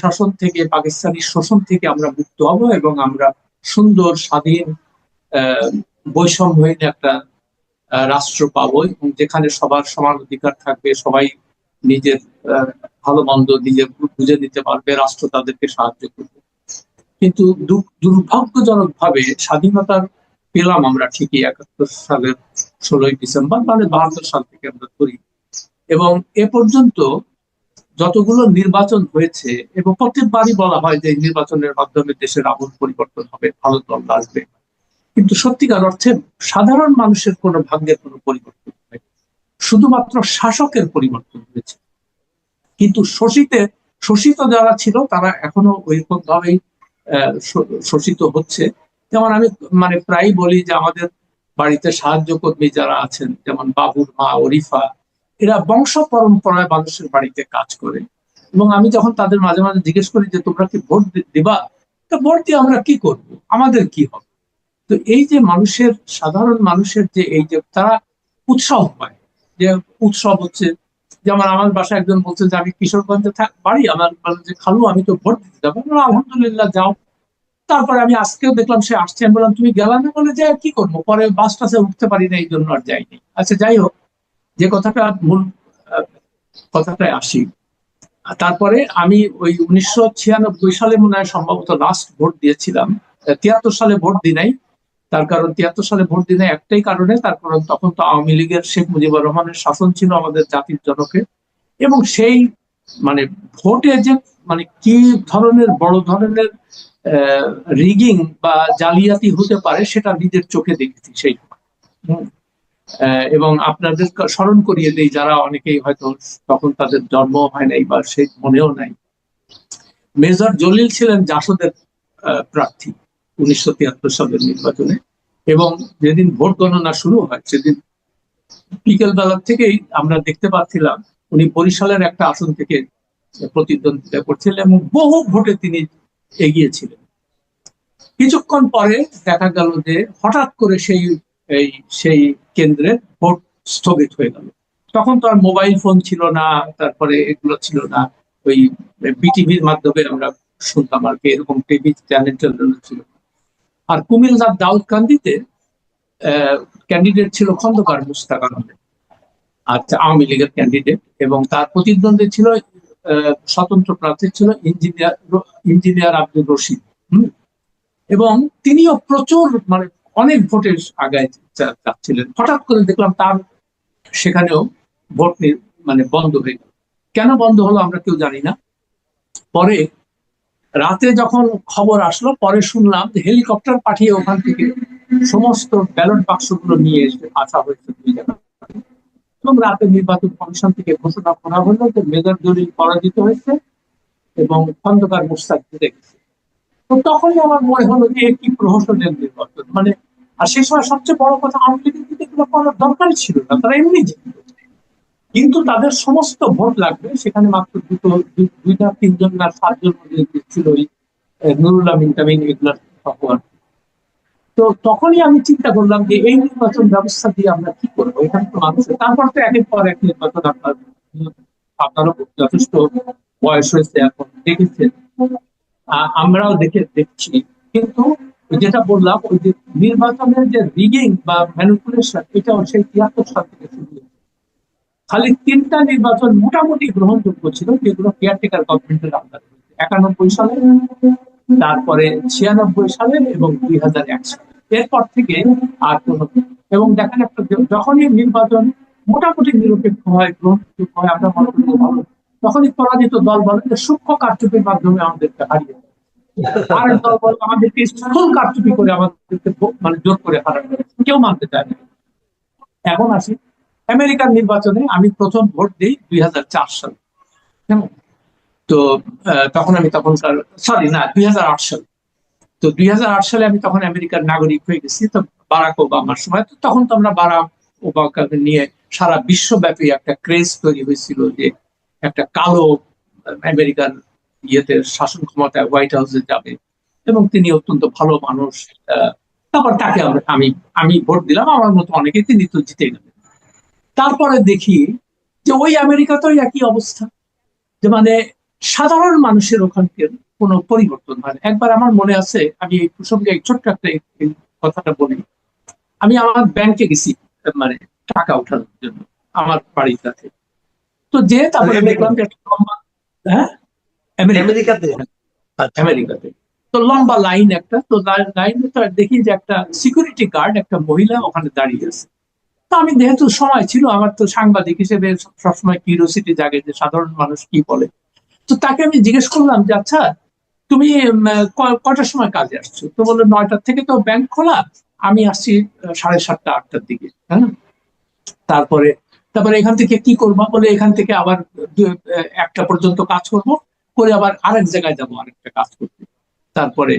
শাসন থেকে, পাকিস্তানি শোষণ থেকে আমরা মুক্ত হব এবং আমরা সুন্দর স্বাধীন আহ বৈষম্যহীন একটা রাষ্ট্র পাবো, এবং যেখানে সবার সমান অধিকার থাকবে, সবাই নিজের ভালো মন্দ নিজে বুঝে নিতে পারবে, রাষ্ট্র তাদেরকে সাহায্য করবে। কিন্তু দুর্ভাগ্যজনক ভাবে স্বাধীনতার পেলাম আমরা ঠিকই 71 সালের 16ই ডিসেম্বর, মানে 72 সাল থেকে আমরা ধরি, এবং এ পর্যন্ত যতগুলো নির্বাচন হয়েছে, এবং প্রত্যেকবারই বলা হয় যে নির্বাচনের মাধ্যমে দেশের আমূল পরিবর্তন হবে, ভালো দল আসবে, কিন্তু সত্যিকার অর্থে সাধারণ মানুষের কোনো ভাগ্যের কোনো পরিবর্তন হয়নি, শুধুমাত্র শাসকের পরিবর্তন হয়েছে। কিন্তু শোষিত যারা ছিল তারা এখনো ওইরকম ভাবেই শোষিত হচ্ছে। যেমন আমি মানে প্রায় বলি যে আমাদের বাড়িতে সাহায্য কর্মী যারা আছেন, যেমন বাবুর মা ওরিফা, এরা বংশ পরম্পরায় মানুষের বাড়িতে কাজ করে, এবং আমি যখন তাদের মাঝে মাঝে জিজ্ঞেস করি যে তোমরা কি ভোট দিবা, তো ভোট দিয়ে আমরা কি করব, আমাদের কি হবে। তো এই যে মানুষের, সাধারণ মানুষের যে এই যে তারা উৎসব পায়, যে উৎসব হচ্ছে, যেমন আমার বাসায় একজন বলছে যে আমি কিশোরগঞ্জে বাড়ি, আমার বলছে যে খালু আমি তো ভোট দিতে যাবো, আলহামদুলিল্লাহ যাও। তারপরে আমি আজকেও দেখলাম সে আসছে, আমি বললাম তুমি গেলা না, বলে যে কি করবো, পরে বাস টাসে উঠতে পারি না, এই জন্য আর যাইনি। আচ্ছা যাই হোক, যে কথাটা মূল কথাটায় আসি। তারপরে আমি ওই 1996 সালে মনে হয় সম্ভবত লাস্ট ভোট দিয়েছিলাম। 73 সালে ভোট দিই নাই। তার কারণ 73 সালে ভোট দিই নাই একটাই কারণে, তার কারণ তখন তো আওয়ামী লীগের শেখ মুজিবুর রহমানের শাসন ছিল আমাদের জাতির জনকে, এবং সেই মানে ভোটে যে মানে কি ধরনের বড় ধরনের রিগিং বা জালিয়াতি হতে পারে সেটা নিজের চোখে দেখেছি সেই সময়। এবং আপনাদের স্মরণ করিয়ে দেই, যারা অনেকেই হয়তো তখন তাদের জন্ম হয় নাই বা সে মনেও নাই, মেজর জলিল ছিলেন জাসদের প্রার্থী 1973 সালের নির্বাচনে, এবং যেদিন ভোট গণনা শুরু হয় সেদিন বিকেল বেলা থেকেই আমরা দেখতে পাচ্ছিলাম উনি বরিশালের একটা আসন থেকে প্রতিদ্বন্দ্বিতা করছিলেন, এবং বহু ভোটে তিনি এগিয়েছিলেন। কিছুক্ষণ পরে দেখা গেল যে হঠাৎ করে সেই কেন্দ্রে ভোট স্থগিত হয়ে গেল। তখন তো আর মোবাইল ফোন ছিল না, তারপরে এগুলো ছিল না, ওই বিটিভির মাধ্যমে আমরা শুনতাম আর কি, এরকম টিভি চ্যানেল ছিল। আর কুমিল্লার দাউদকান্দিতে ক্যান্ডিডেট ছিল খন্দকার মুস্তাক আহমেদ, আচ্ছা আওয়ামী লীগের ক্যান্ডিডেট, এবং তার প্রতিদ্বন্দ্বী ছিল স্বতন্ত্র প্রার্থী ছিল ইঞ্জিনিয়ার আব্দুর রশিদ। এবং তিনিও প্রচুর মানে অনেক ভোটের আগায় যাচ্ছিলেন। হঠাৎ করে দেখলাম তার সেখানেও ভোট মানে বন্ধ হয়ে গেল। কেন বন্ধ হলো আমরা কেউ জানি না। পরে রাতে যখন খবর আসলো, পরে শুনলাম যে হেলিকপ্টার পাঠিয়ে ওখান থেকে সমস্ত ব্যালট বাক্সগুলো নিয়ে এসে আসা হয়েছে দুই জায়গায়, এবং রাতে নির্বাচন কমিশন থেকে ঘোষণা করা হলো যে মেজর জলিল পরাজিত হয়েছে এবং খন্দকার মুস্তাক জিতে গেছে। তো তখনই আমার মনে হলো যে কি প্রহসনের নির্বাচন, মানে আর সেই সময় সবচেয়ে বড় কথা, আওয়ামী লীগের কিন্তু এগুলো করার দরকারই ছিল না, তারা এমনি জিতবে, কিন্তু তাদের সমস্ত ভোট লাগবে সেখানে মাত্র দুইটা তিনজন না সাতজন ছিল ওই নুরুল আমিন টামিন এগুলার তখন। তো তখনই আমি চিন্তা করলাম যে এই নির্বাচন ব্যবস্থা দিয়ে আমরা কি করবো, এখানে তো মানুষের, তারপর তো একের পর এক নির্বাচন আপনারও যথেষ্ট বয়স হয়েছে, এখন দেখেছেন, আমরাও দেখছি। কিন্তু যেটা বললাম, ওই যে নির্বাচনের যে রিগিং বা ম্যানিপুলেশন, এটাও সেই 73 সাল থেকে শুরু হয়েছে। খালি 3টা নির্বাচন মোটামুটি গ্রহণযোগ্য ছিল, যেগুলো কেয়ারটেকার গভর্নমেন্টের আন্ডারে হয়েছে, 91 সালে, তারপরে 96 সালে এবং 2001 সালে। এরপর থেকে আর কোন, এবং দেখেন একটা যখনই নির্বাচন মোটামুটি নিরপেক্ষ হয়, গ্রহণযোগ্য হয়, আমরা মনে করি ভালো, তখনই পরাজিত দল বলে যে সূক্ষ্ম কারচুপির মাধ্যমে আমাদেরকে হারিয়ে, আর দল বলে আমাদেরকে স্থূল কারচুপি করে আমাদেরকে মানে জোর করে হারানো, কেউ মানতে চায় না। এখন আসি আমেরিকার নির্বাচনে। আমি প্রথম ভোট দিই 2004 সালে, কেমন, তো তখন আমি তখনকার, সরি না 2008 সালে, তো 2008 সালে আমি তখন আমেরিকার নাগরিক হয়ে গেছি। তো বারাক ওবামার সময়, তো তখন তো আমরা বারাক ওবামাকে নিয়ে সারা বিশ্বব্যাপী একটা ক্রেজ তৈরি হয়েছিল যে একটা কালো আমেরিকান ইয়েতে শাসন ক্ষমতায় হোয়াইট হাউসে যাবে, এবং তিনি অত্যন্ত ভালো মানুষ। তারপর তাকে আমি আমি ভোট দিলাম, আমার মতো অনেকে, তিনি তো জিতে গেলেন। তারপরে দেখি যে ওই আমেরিকাতেও একই অবস্থা, যে মানে সাধারণ মানুষের ওখানকার কোনো পরিবর্তন হয় না। একবার আমার মনে আছে, আমি এই প্রসঙ্গে এই ছোট্ট একটা এই কথাটা বলি। আমি আমার ব্যাংকে গেছি মানে টাকা ওঠানোর জন্য আমার বাড়ির কাছে। তো যে তারপরে দেখলাম যে একটা লম্বা, হ্যাঁ আমেরিকাতে? আচ্ছা। আমেরিকাতে তো লম্বা লাইন একটা, তো লাইনে তো দেখি যে একটা সিকিউরিটি গার্ড একটা মহিলা ওখানে দাঁড়িয়ে আছে। তো আমি যেহেতু সময় ছিল আমার, তো সাংবাদিক হিসেবে সবসময় কিউরিওসিটি জাগে যে সাধারণ মানুষ কি বলে। তো তাকে আমি জিজ্ঞেস করলাম যে আচ্ছা তুমি কয়টার সময় কাজে আসছো? তো বললো 9টার থেকে তো ব্যাংক খোলা, আমি আসছি 7:30 8টার দিকে। হ্যাঁ, তারপরে তারপরে এখান থেকে কি করবো? বলে এখান থেকে আবার 1টা পর্যন্ত কাজ করব, করে আবার আরেক জায়গায় যাবো আরেকটা কাজ করতে। তারপরে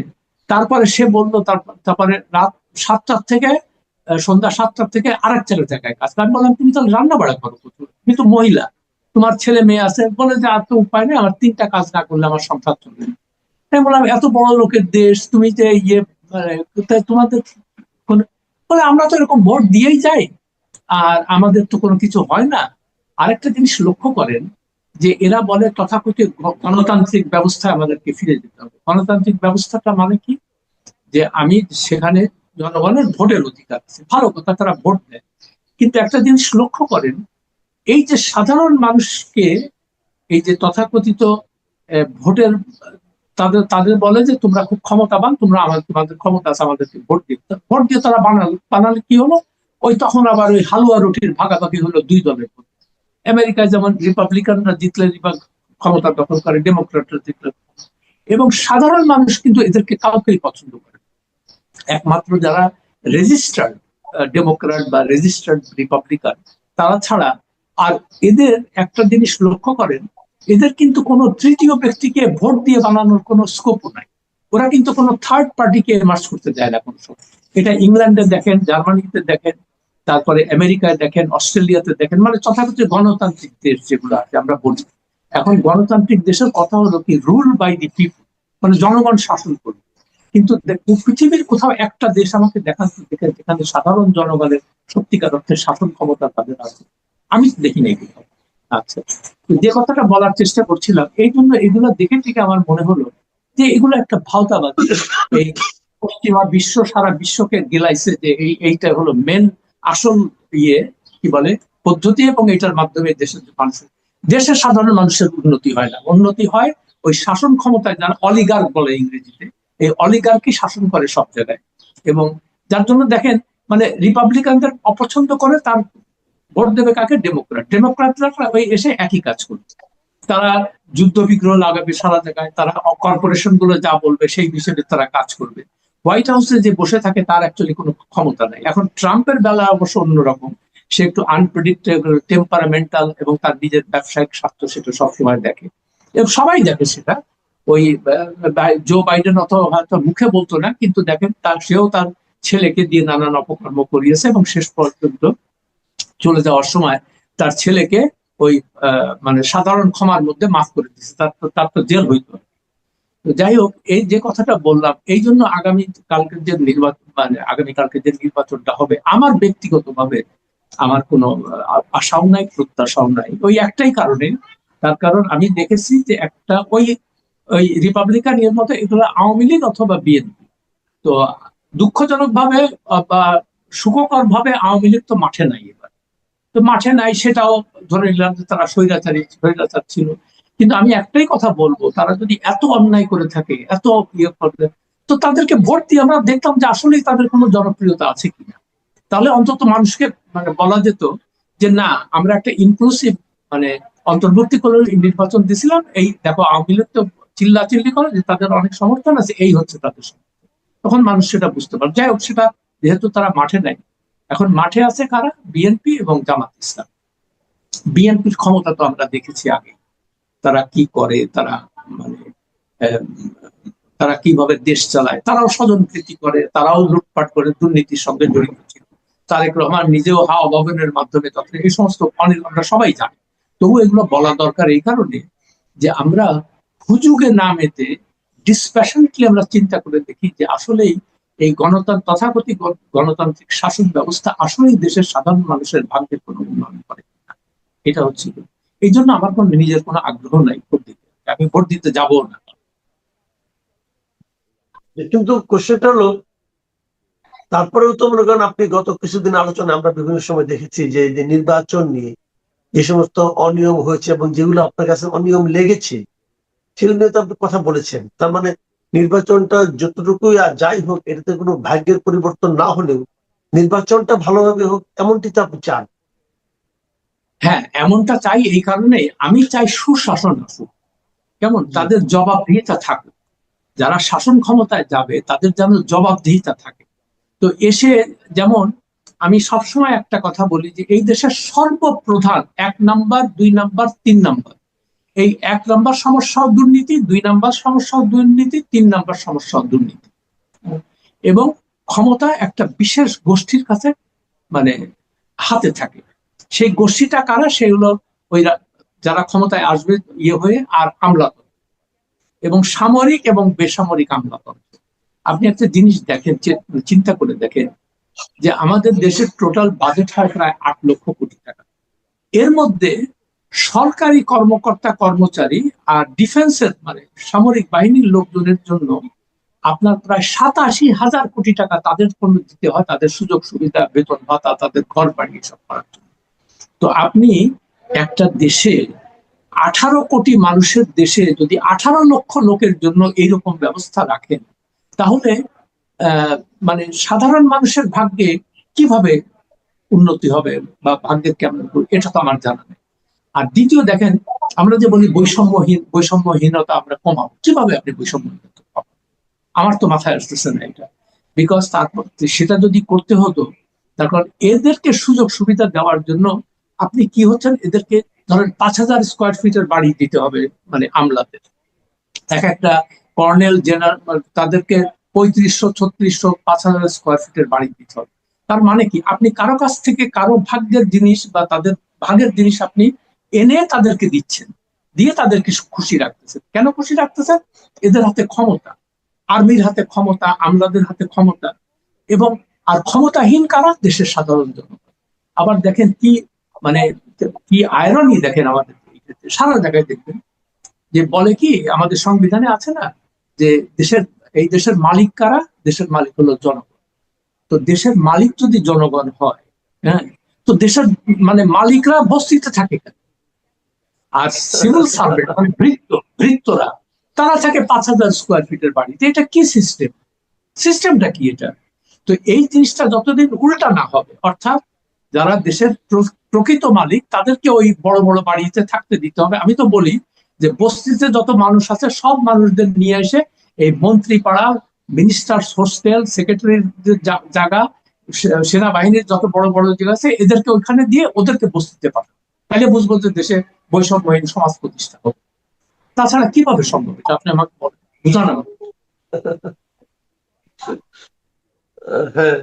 তারপরে সে বললো তারপরে রাত 7টার থেকে সন্ধ্যা 7টার থেকে আরেক জায়গায় কাজ। আমি বললাম তুমি তো রান্না বাড়া করো প্রচুর, তুমি তো মহিলা, তোমার ছেলে মেয়ে আছে। বলে যে আর তো উপায় নেই, আমার 3টা কাজ না করলে আমার সংসার চলবে না। আমি বললাম এত বড় লোকের দেশ, তুমি যে ইয়ে মানে তোমাদের বলে আমরা তো এরকম ভোট দিয়েই যাই, আর আমাদের তো কোনো কিছু হয় না। আরেকটা জিনিস লক্ষ্য করেন যে এরা বলে তথাকথিত গণতান্ত্রিক ব্যবস্থায় আমাদেরকে ফিরে যেতে হবে। গণতান্ত্রিক ব্যবস্থাটা মানে কি? যে আমি সেখানে জনগণের ভোটের অধিকার আছে, ভালো কথা, তারা ভোট দেয়। কিন্তু একটা জিনিস লক্ষ্য করেন, এই যে সাধারণ মানুষকে এই যে তথাকথিত ভোটের, তাদের তাদের বলে যে তোমরা খুব ক্ষমতাবান, তোমরা আমাদের, তোমাদের ক্ষমতা আছে, আমাদেরকে ভোট দিয়ে, ভোট দিয়ে তারা বানালে কি হলো? ওই তখন আবার ওই হালুয়া রুটির ভাগাভাগি হলো দুই দলের মধ্যে। আমেরিকায় যেমন রিপাবলিকানরা জিতলে ক্ষমতা দখল করে, ডেমোক্রেটরা জিতলে। এবং সাধারণ মানুষ কিন্তু এদেরকে কাউকেই পছন্দ করে, একমাত্র যারা রেজিস্টার্ড ডেমোক্রেট বা রেজিস্টার্ড রিপাবলিকান তারা ছাড়া। আর এদের একটা জিনিস লক্ষ্য করেন, এদের কিন্তু কোনো তৃতীয় ব্যক্তিকে ভোট দিয়ে বানানোর কোনো স্কোপও নাই। ওরা কিন্তু কোনো থার্ড পার্টিকে মার্চ করতে দেয় না কোনো সময়। এটা ইংল্যান্ডে দেখেন, জার্মানিতে দেখেন, তারপরে আমেরিকায় দেখেন, অস্ট্রেলিয়াতে দেখেন, মানে তথাকথিত গণতান্ত্রিক দেশ যেগুলো আছে আমরা বলি। এখন গণতান্ত্রিক দেশের কথা হলো কি, রুল বাই দি পিপল, মানে জনগণ শাসন করবে। কিন্তু পৃথিবীর কোথাও একটা দেশ আমাকে দেখান যেখানে সাধারণ জনগণের সত্যিকার অর্থে শাসন ক্ষমতা তাদের আছে? আমি দেখি নাই কোথাও। আচ্ছা, যে কথাটা বলার চেষ্টা করছিলাম, এই জন্য এগুলো দেখে থেকে আমার মনে হলো যে এগুলো একটা ভাওতাবাদী। এই পশ্চিমা বিশ্ব সারা বিশ্বকে গেলাইছে যে এইটা হলো মেন আসল ইয়ে কি বলে পদ্ধতি, এবং এটার মাধ্যমে দেশের সাধারণ মানুষের উন্নতি হয় না, উন্নতি হয় ওই শাসন ক্ষমতায় যারা অলিগার্ক বলে ইংরেজিতে, এই অলিগার্কি শাসন করে সব জায়গায়। এবং যার জন্য দেখেন মানে রিপাবলিকানদের অপছন্দ করে, তার ভোট দেবে কাকে? ডেমোক্রাটরা ওই এসে একই কাজ করবে। তারা যুদ্ধ বিগ্রহ লাগাবে সারা জায়গায়, তারা কর্পোরেশন গুলো যা বলবে সেই বিষয়ে তারা কাজ করবে। হোয়াইট হাউসে যে বসে থাকে তার অ্যাকচুয়ালি কোনো ক্ষমতা নাই। এখন ট্রাম্পের বেলা অবশ্য অন্যরকম, সে একটু আনপ্রেডিক্টেবল, টেম্পারামেন্টাল, এবং তার নিজের ব্যবসায়িক স্বার্থ সেটা সবসময় দেখে, এবং সবাই দেখে সেটা। ওই জো বাইডেন অথবা হয়তো মুখে বলতো না, কিন্তু দেখেন সেও তার ছেলেকে দিয়ে নানান অপকর্ম করিয়েছে, এবং শেষ পর্যন্ত চলে যাওয়ার সময় তার ছেলেকে ওই মানে সাধারণ ক্ষমার মধ্যে মাফ করে দিচ্ছে, তার তো জেল হইতো। যাই হোক, এই যে কথাটা বললাম, এই জন্য আগামী কালকের যে নির্বাচন, মানে আগামীকালকে যে নির্বাচনটা হবে, আমার ব্যক্তিগতভাবে আমার কোনো আশাও নাই, প্রত্যাশাও নাই, ওই একটাই কারণে। তার কারণ আমি দেখেছি যে একটা ওই ওই রিপাবলিকান এর মতো এগুলো আওয়ামী লীগ অথবা বিএনপি। তো দুঃখজনক ভাবে বা সুখকর ভাবে আওয়ামী লীগ তো মাঠে নাই এবার। তো মাঠে নাই সেটাও ধরে নিলাম যে তারা স্বৈরাচার ছিল। কিন্তু আমি একটাই কথা বলবো, তারা যদি এত অন্যায় করে থাকে, এত ইয়ে করে, তো তাদেরকে ভোট দিয়ে আমরা দেখতাম যে আসলেই তাদের কোনো জনপ্রিয়তা আছে কিনা। তাহলে অন্তত মানুষকে মানে বলা যেত যে না, আমরা একটা ইনক্লুসিভ মানে অন্তর্বর্তী করে নির্বাচন দিছিলাম, এই দেখো আওয়ামী লীগ তো চিল্লাচিল্লি করে যে তাদের অনেক সমর্থন আছে, এই হচ্ছে তাদের সমর্থন। তখন মানুষ সেটা বুঝতে পারে। যাই হোক, সেটা যেহেতু তারা মাঠে নাই, এখন মাঠে আছে কারা? বিএনপি এবং জামাত ইসলাম। বিএনপির ক্ষমতা তো আমরা দেখেছি আগে, তারা কি করে, তারা মানে আহ, তারা কিভাবে দেশ চালায়, তারাও স্বজনপ্রীতি করে, তারাও লুটপাট করে, দুর্নীতির সঙ্গে জড়িত ছিল। তারেক রহমান নিজেও হাওয়া ভবনের মাধ্যমে তথ্য, এই সমস্ত অনিল আমরা সবাই জানি। তবু এগুলো বলা দরকার এই কারণে যে আমরা হুজুগে না মেতে ডিসপ্যাশনেটলি আমরা চিন্তা করে দেখি যে আসলেই এই তথাকথিত গণতান্ত্রিক শাসন ব্যবস্থা আসলেই দেশের সাধারণ মানুষের ভাগ্যের কোনো উন্নয়ন করে। এটা হচ্ছে, এই জন্য আমার কোনো নিজের কোনো আগ্রহ নাই ভোট দিতে। আমাকে, আমি ভোট দিতে যাবো না। কিন্তু কোশ্চেনটা হলো, তারপরেও তো মনে করেন আপনি গত কিছুদিন আলোচনা আমরা বিভিন্ন সময় দেখেছি যে যে নির্বাচন নিয়ে যে সমস্ত অনিয়ম হয়েছে এবং যেগুলো আপনার কাছে অনিয়ম লেগেছে সেগুলো নিয়ে তো আপনি কথা বলেছেন। তার মানে নির্বাচনটা যতটুকুই আর যাই হোক, এটাতে কোনো ভাগ্যের পরিবর্তন না হলেও নির্বাচনটা ভালোভাবে হোক, এমনটি তো আপনি চান। হ্যাঁ, এমনটা চাই। এই কারণে আমি চাই সুশাসন আসুক, কেমন তাদের জবাবদিহিতা থাকুক। যারা শাসন ক্ষমতায় যাবে তাদের যেন জবাবদিহিতা থাকে। তো এসে, যেমন আমি সবসময় একটা কথা বলি যে এই দেশের সর্বপ্রধান 1 নাম্বার, 2 নাম্বার, 3 নাম্বার, এই 1 নাম্বার সমস্যা দুর্নীতি, 2 নাম্বার সমস্যা দুর্নীতি, 3 নাম্বার সমস্যা দুর্নীতি। এবং ক্ষমতা একটা বিশেষ গোষ্ঠীর কাছে মানে হাতে থাকে। সেই গোষ্ঠীটা কারা? সেগুলো ওই যারা ক্ষমতায় আসবে হয়ে আর আমলাতন্ত্র, এবং সামরিক এবং বেসামরিক আমলাতন্ত্র। আপনি একটা জিনিস দেখেন, চিন্তা করে দেখেন যে আমাদের দেশের টোটাল বাজেট হয় প্রায় 8 লক্ষ কোটি টাকা। এর মধ্যে সরকারি কর্মকর্তা কর্মচারী আর ডিফেন্সের মানে সামরিক বাহিনীর লোকজনের জন্য আপনার প্রায় 87,000 কোটি টাকা তাদের জন্য দিতে হয়, তাদের সুযোগ সুবিধা, বেতন ভাতা, তাদের ঘর বাড়ি সব করার জন্য। তো আপনি একটা দেশে 18 কোটি মানুষের দেশে যদি 18 লক্ষ লোকের জন্য এইরকম ব্যবস্থা রাখেন, তাহলে মানে সাধারণ মানুষের ভাগ্যে কিভাবে উন্নতি হবে বা ভাগ্যের কেমন, এটা তো আমার জানা নেই। আর দ্বিতীয় দেখেন, আমরা যে বলি বৈষম্যহীনতা আমরা কমাবো, কিভাবে আপনি বৈষম্যহীনতা কমাবেন? আমার তো মাথায় আসতেছে না এটা। বিকজ তারপর সেটা যদি করতে হতো, তারপর এদেরকে সুযোগ সুবিধা দেওয়ার জন্য আপনি কি হচ্ছেন, এদেরকে ধরেন 5,000 স্কোয়ার ফিটের বাড়ি দিতে হবে মানে আমলাদের। এক একটা কর্নেল জেনারেল তাদেরকে 3500, 3600, 5,000 স্কোয়ার ফিটের বাড়ি দিতে হবে। তার মানে কি, আপনি কারো কাছ থেকে কারো ভাগ্যের জিনিস বা তাদের ভাগের জিনিস আপনি এনে তাদেরকে দিচ্ছেন, দিয়ে তাদেরকে খুশি রাখতেছেন। কেন খুশি রাখতেছেন? এদের হাতে ক্ষমতা, আর্মির হাতে ক্ষমতা, আমলাদের হাতে ক্ষমতা। এবং আর ক্ষমতাহীন কারা? দেশের সাধারণ জনগণ। আবার দেখেন কি মানে কি আয়রনি, দেখেন আমাদের এই ক্ষেত্রে সারা জায়গায় দেখবেন যে বলে কি, আমাদের সংবিধানে আছে না যে এই দেশের মালিক কারা? দেশের মালিক হলো জনগণ। তো দেশের মালিক যদি জনগণ হয়, হ্যাঁ, তো দেশের মানে মালিকরা বস্তিতে থাকে কেন? আর সিভিল সার্ভেন্ট মানে ভৃত্যরা তারা থাকে 5,000 স্কোয়ার ফিটের বাড়িতে। এটা কি সিস্টেম? সিস্টেমটা কি এটা? তো এই জিনিসটা যতদিন উল্টা না হবে, অর্থাৎ যারা দেশের প্রকৃত মালিক তাদেরকে ওই বড় বড় বাড়িতে থাকতে দিতে হবে। আমি তো বলি যে বস্তিতে যত মানুষ আছে সব মানুষদের নিয়ে এসে এই মন্ত্রী পাড়া, মিনিস্টার হোস্টেল, সেক্রেটারির জায়গা, সেনাবাহিনীর যত বড় বড় জায়গা আছে, এদেরকে ওইখানে দিয়ে ওদেরকে বস্তিতে পাঠাবে। তাহলে বুঝবো যে দেশে বৈষম্যহীন সমাজ প্রতিষ্ঠা হবে। তাছাড়া কিভাবে সম্ভব? এটা আপনি আমাকে বলেন, বুঝান আমাকে। হ্যাঁ,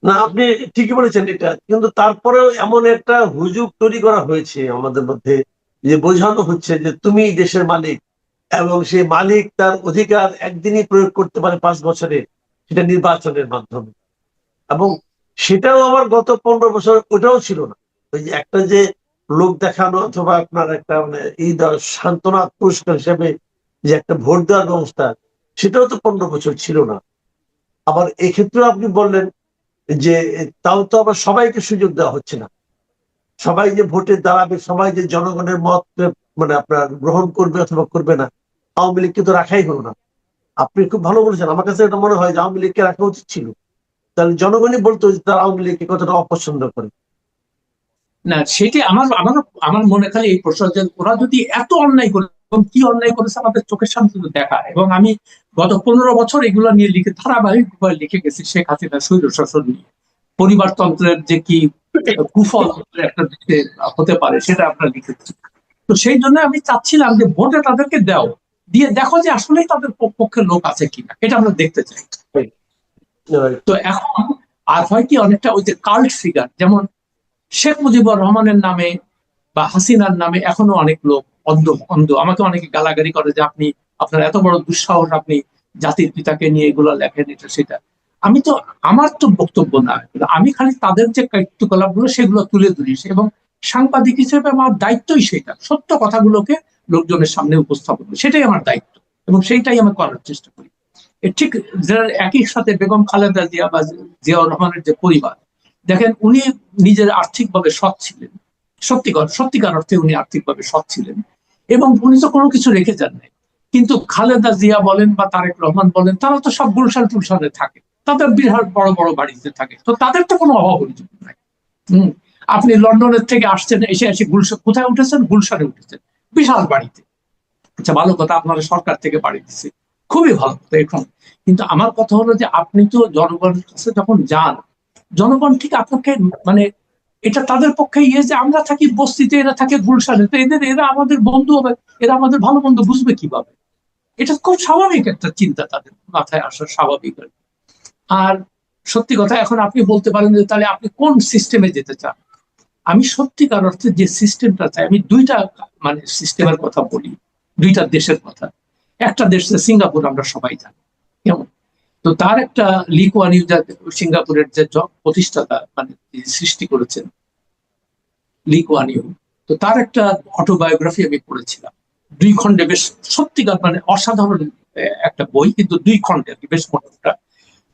না আপনি ঠিকই বলেছেন এটা, কিন্তু তারপরেও এমন একটা হুজুগ তৈরি করা হয়েছে আমাদের মধ্যে যে বোঝানো হচ্ছে যে তুমি দেশের মালিক, এবং সেই মালিক তার অধিকার একদিনই প্রয়োগ করতে পারে 5 বছরে, সেটা নির্বাচনের মাধ্যমে। এবং সেটাও আমার গত 15 বছর ওটাও ছিল না। ওই যে একটা যে লোক দেখানো অথবা আপনার একটা মানে এই সান্ত্বনা পুরস্কার হিসেবে যে একটা ভোট দেওয়ার ব্যবস্থা, সেটাও তো 15 বছর ছিল না। আবার এক্ষেত্রে আপনি বললেন যে তাও তো আবার সবাইকে সুযোগ দেওয়া হচ্ছে না। সবাই যে ভোটে দাঁড়াবে, সবাই যে জনগণের মত মানে আপনার গ্রহণ করবে অথবা করবে না, আওয়ামী লীগকে তো রাখাই হলো না। আপনি খুব ভালো বলেছেন, আমার কাছে এটা মনে হয় যে আওয়ামী লীগকে রাখা উচিত ছিল। তাহলে জনগণই বলতো যে তারা আওয়ামী লীগকে কতটা অপছন্দ করে। না, সেটি আমার আমার আমার মনে খালি এই প্রশ্ন যে ওরা যদি এত অন্যায় করে, এবং কি অন্যায় করেছে আমাদের চোখের সামনে কিন্তু দেখা। এবং আমি গত 15 বছর এগুলো নিয়ে ধারাবাহিকভাবে লিখে গেছি, শেখ হাসিনা স্বৈর শাসন নিয়ে, পরিবারতন্ত্রের যে কি কুফল একটা দেশে হতে পারে সেটা আপনারা লিখেছি। তো সেই জন্য আমি চাচ্ছিলাম যে ভোটে তাদেরকে দাও, দিয়ে দেখো যে আসলেই তাদের পক্ষে লোক আছে কিনা, এটা আমরা দেখতে চাই। তো এখন আর হয় কি, অনেকটা ওই যে কাল্ট ফিগার, যেমন শেখ মুজিবুর রহমানের নামে বা হাসিনার নামে এখনো অনেক লোক অন্ধ অন্ধ। আমাকে অনেকে গালাগালি করে যে আপনি, আপনার এত বড় দুঃসাহস, আপনি জাতির পিতাকে নিয়ে এগুলো লেখেন, এটা সেটা। আমি তো, আমার তো বক্তব্য না, আমি খালি তাদের যে কার্যকলাপ গুলো সেগুলো তুলে ধরি, এবং সাংবাদিক হিসেবে আমার দায়িত্বই সেটা, সত্য কথাগুলোকে লোকজনের সামনে উপস্থাপন করি, সেটাই আমার দায়িত্ব এবং সেইটাই আমি করার চেষ্টা করি। ঠিক যারা একই সাথে বেগম খালেদা জিয়া বা জিয়াউর রহমানের যে পরিবার, দেখেন উনি নিজের আর্থিকভাবে সৎ ছিলেন, সত্যিকার অর্থে উনি আর্থিকভাবে সৎ ছিলেন এবং উনি তো কোনো কিছু রেখে যান নাই। কিন্তু খালেদা জিয়া বলেন বা তারেক রহমান বলেন, তারা তো সব গুলশান টুলশানে থাকে, তাদের বিরাট বড় বড় বাড়িতে থাকে, তো তাদের তো কোনো অভাব অভিযোগ নাই। হম আপনি লন্ডনের থেকে আসছেন, এসে গুলশান কোথায় উঠেছেন? গুলশানে উঠেছেন, বিশাল বাড়িতে। আচ্ছা, ভালো কথা, আপনারা সরকার থেকে বাড়ি দিচ্ছে, খুবই ভালো কথা এখন। কিন্তু আমার কথা হলো যে আপনি তো জনগণের কাছে যখন যান, জনগণ ঠিক আপনাকে মানে এটা তাদের পক্ষে যে আমরা থাকি বস্তিতে, এরা থাকে গুলশানে, তো এরা আমাদের বন্ধু হবে, এরা আমাদের ভালো মন্দ বুঝবে কিভাবে? এটা খুব স্বাভাবিক একটা চিন্তা তাদের মাথায় আসা, স্বাভাবিক আর কি। আর সত্যি কথা, এখন আপনি বলতে পারেন যে তাহলে আপনি কোন সিস্টেমে যেতে চান। আমি সত্যিকার অর্থে যে সিস্টেমটা চাই, আমি দুইটা মানে সিস্টেমের কথা বলি, দুইটা দেশের কথা। একটা দেশ সিঙ্গাপুর, আমরা সবাই জানি কেমন। তো তার একটা লি কুয়ান ইউ, সিঙ্গাপুরের যে প্রতিষ্ঠাতা মানে সৃষ্টি করেছেন লি কুয়ান ইউ, তো তার একটা অটোবায়োগ্রাফি আমি পড়েছিলাম, 2 খণ্ডে, বেশ সত্যিকার মানে অসাধারণ একটা বই, কিন্তু 2 খণ্ডে আর কি, বেশ মোটা।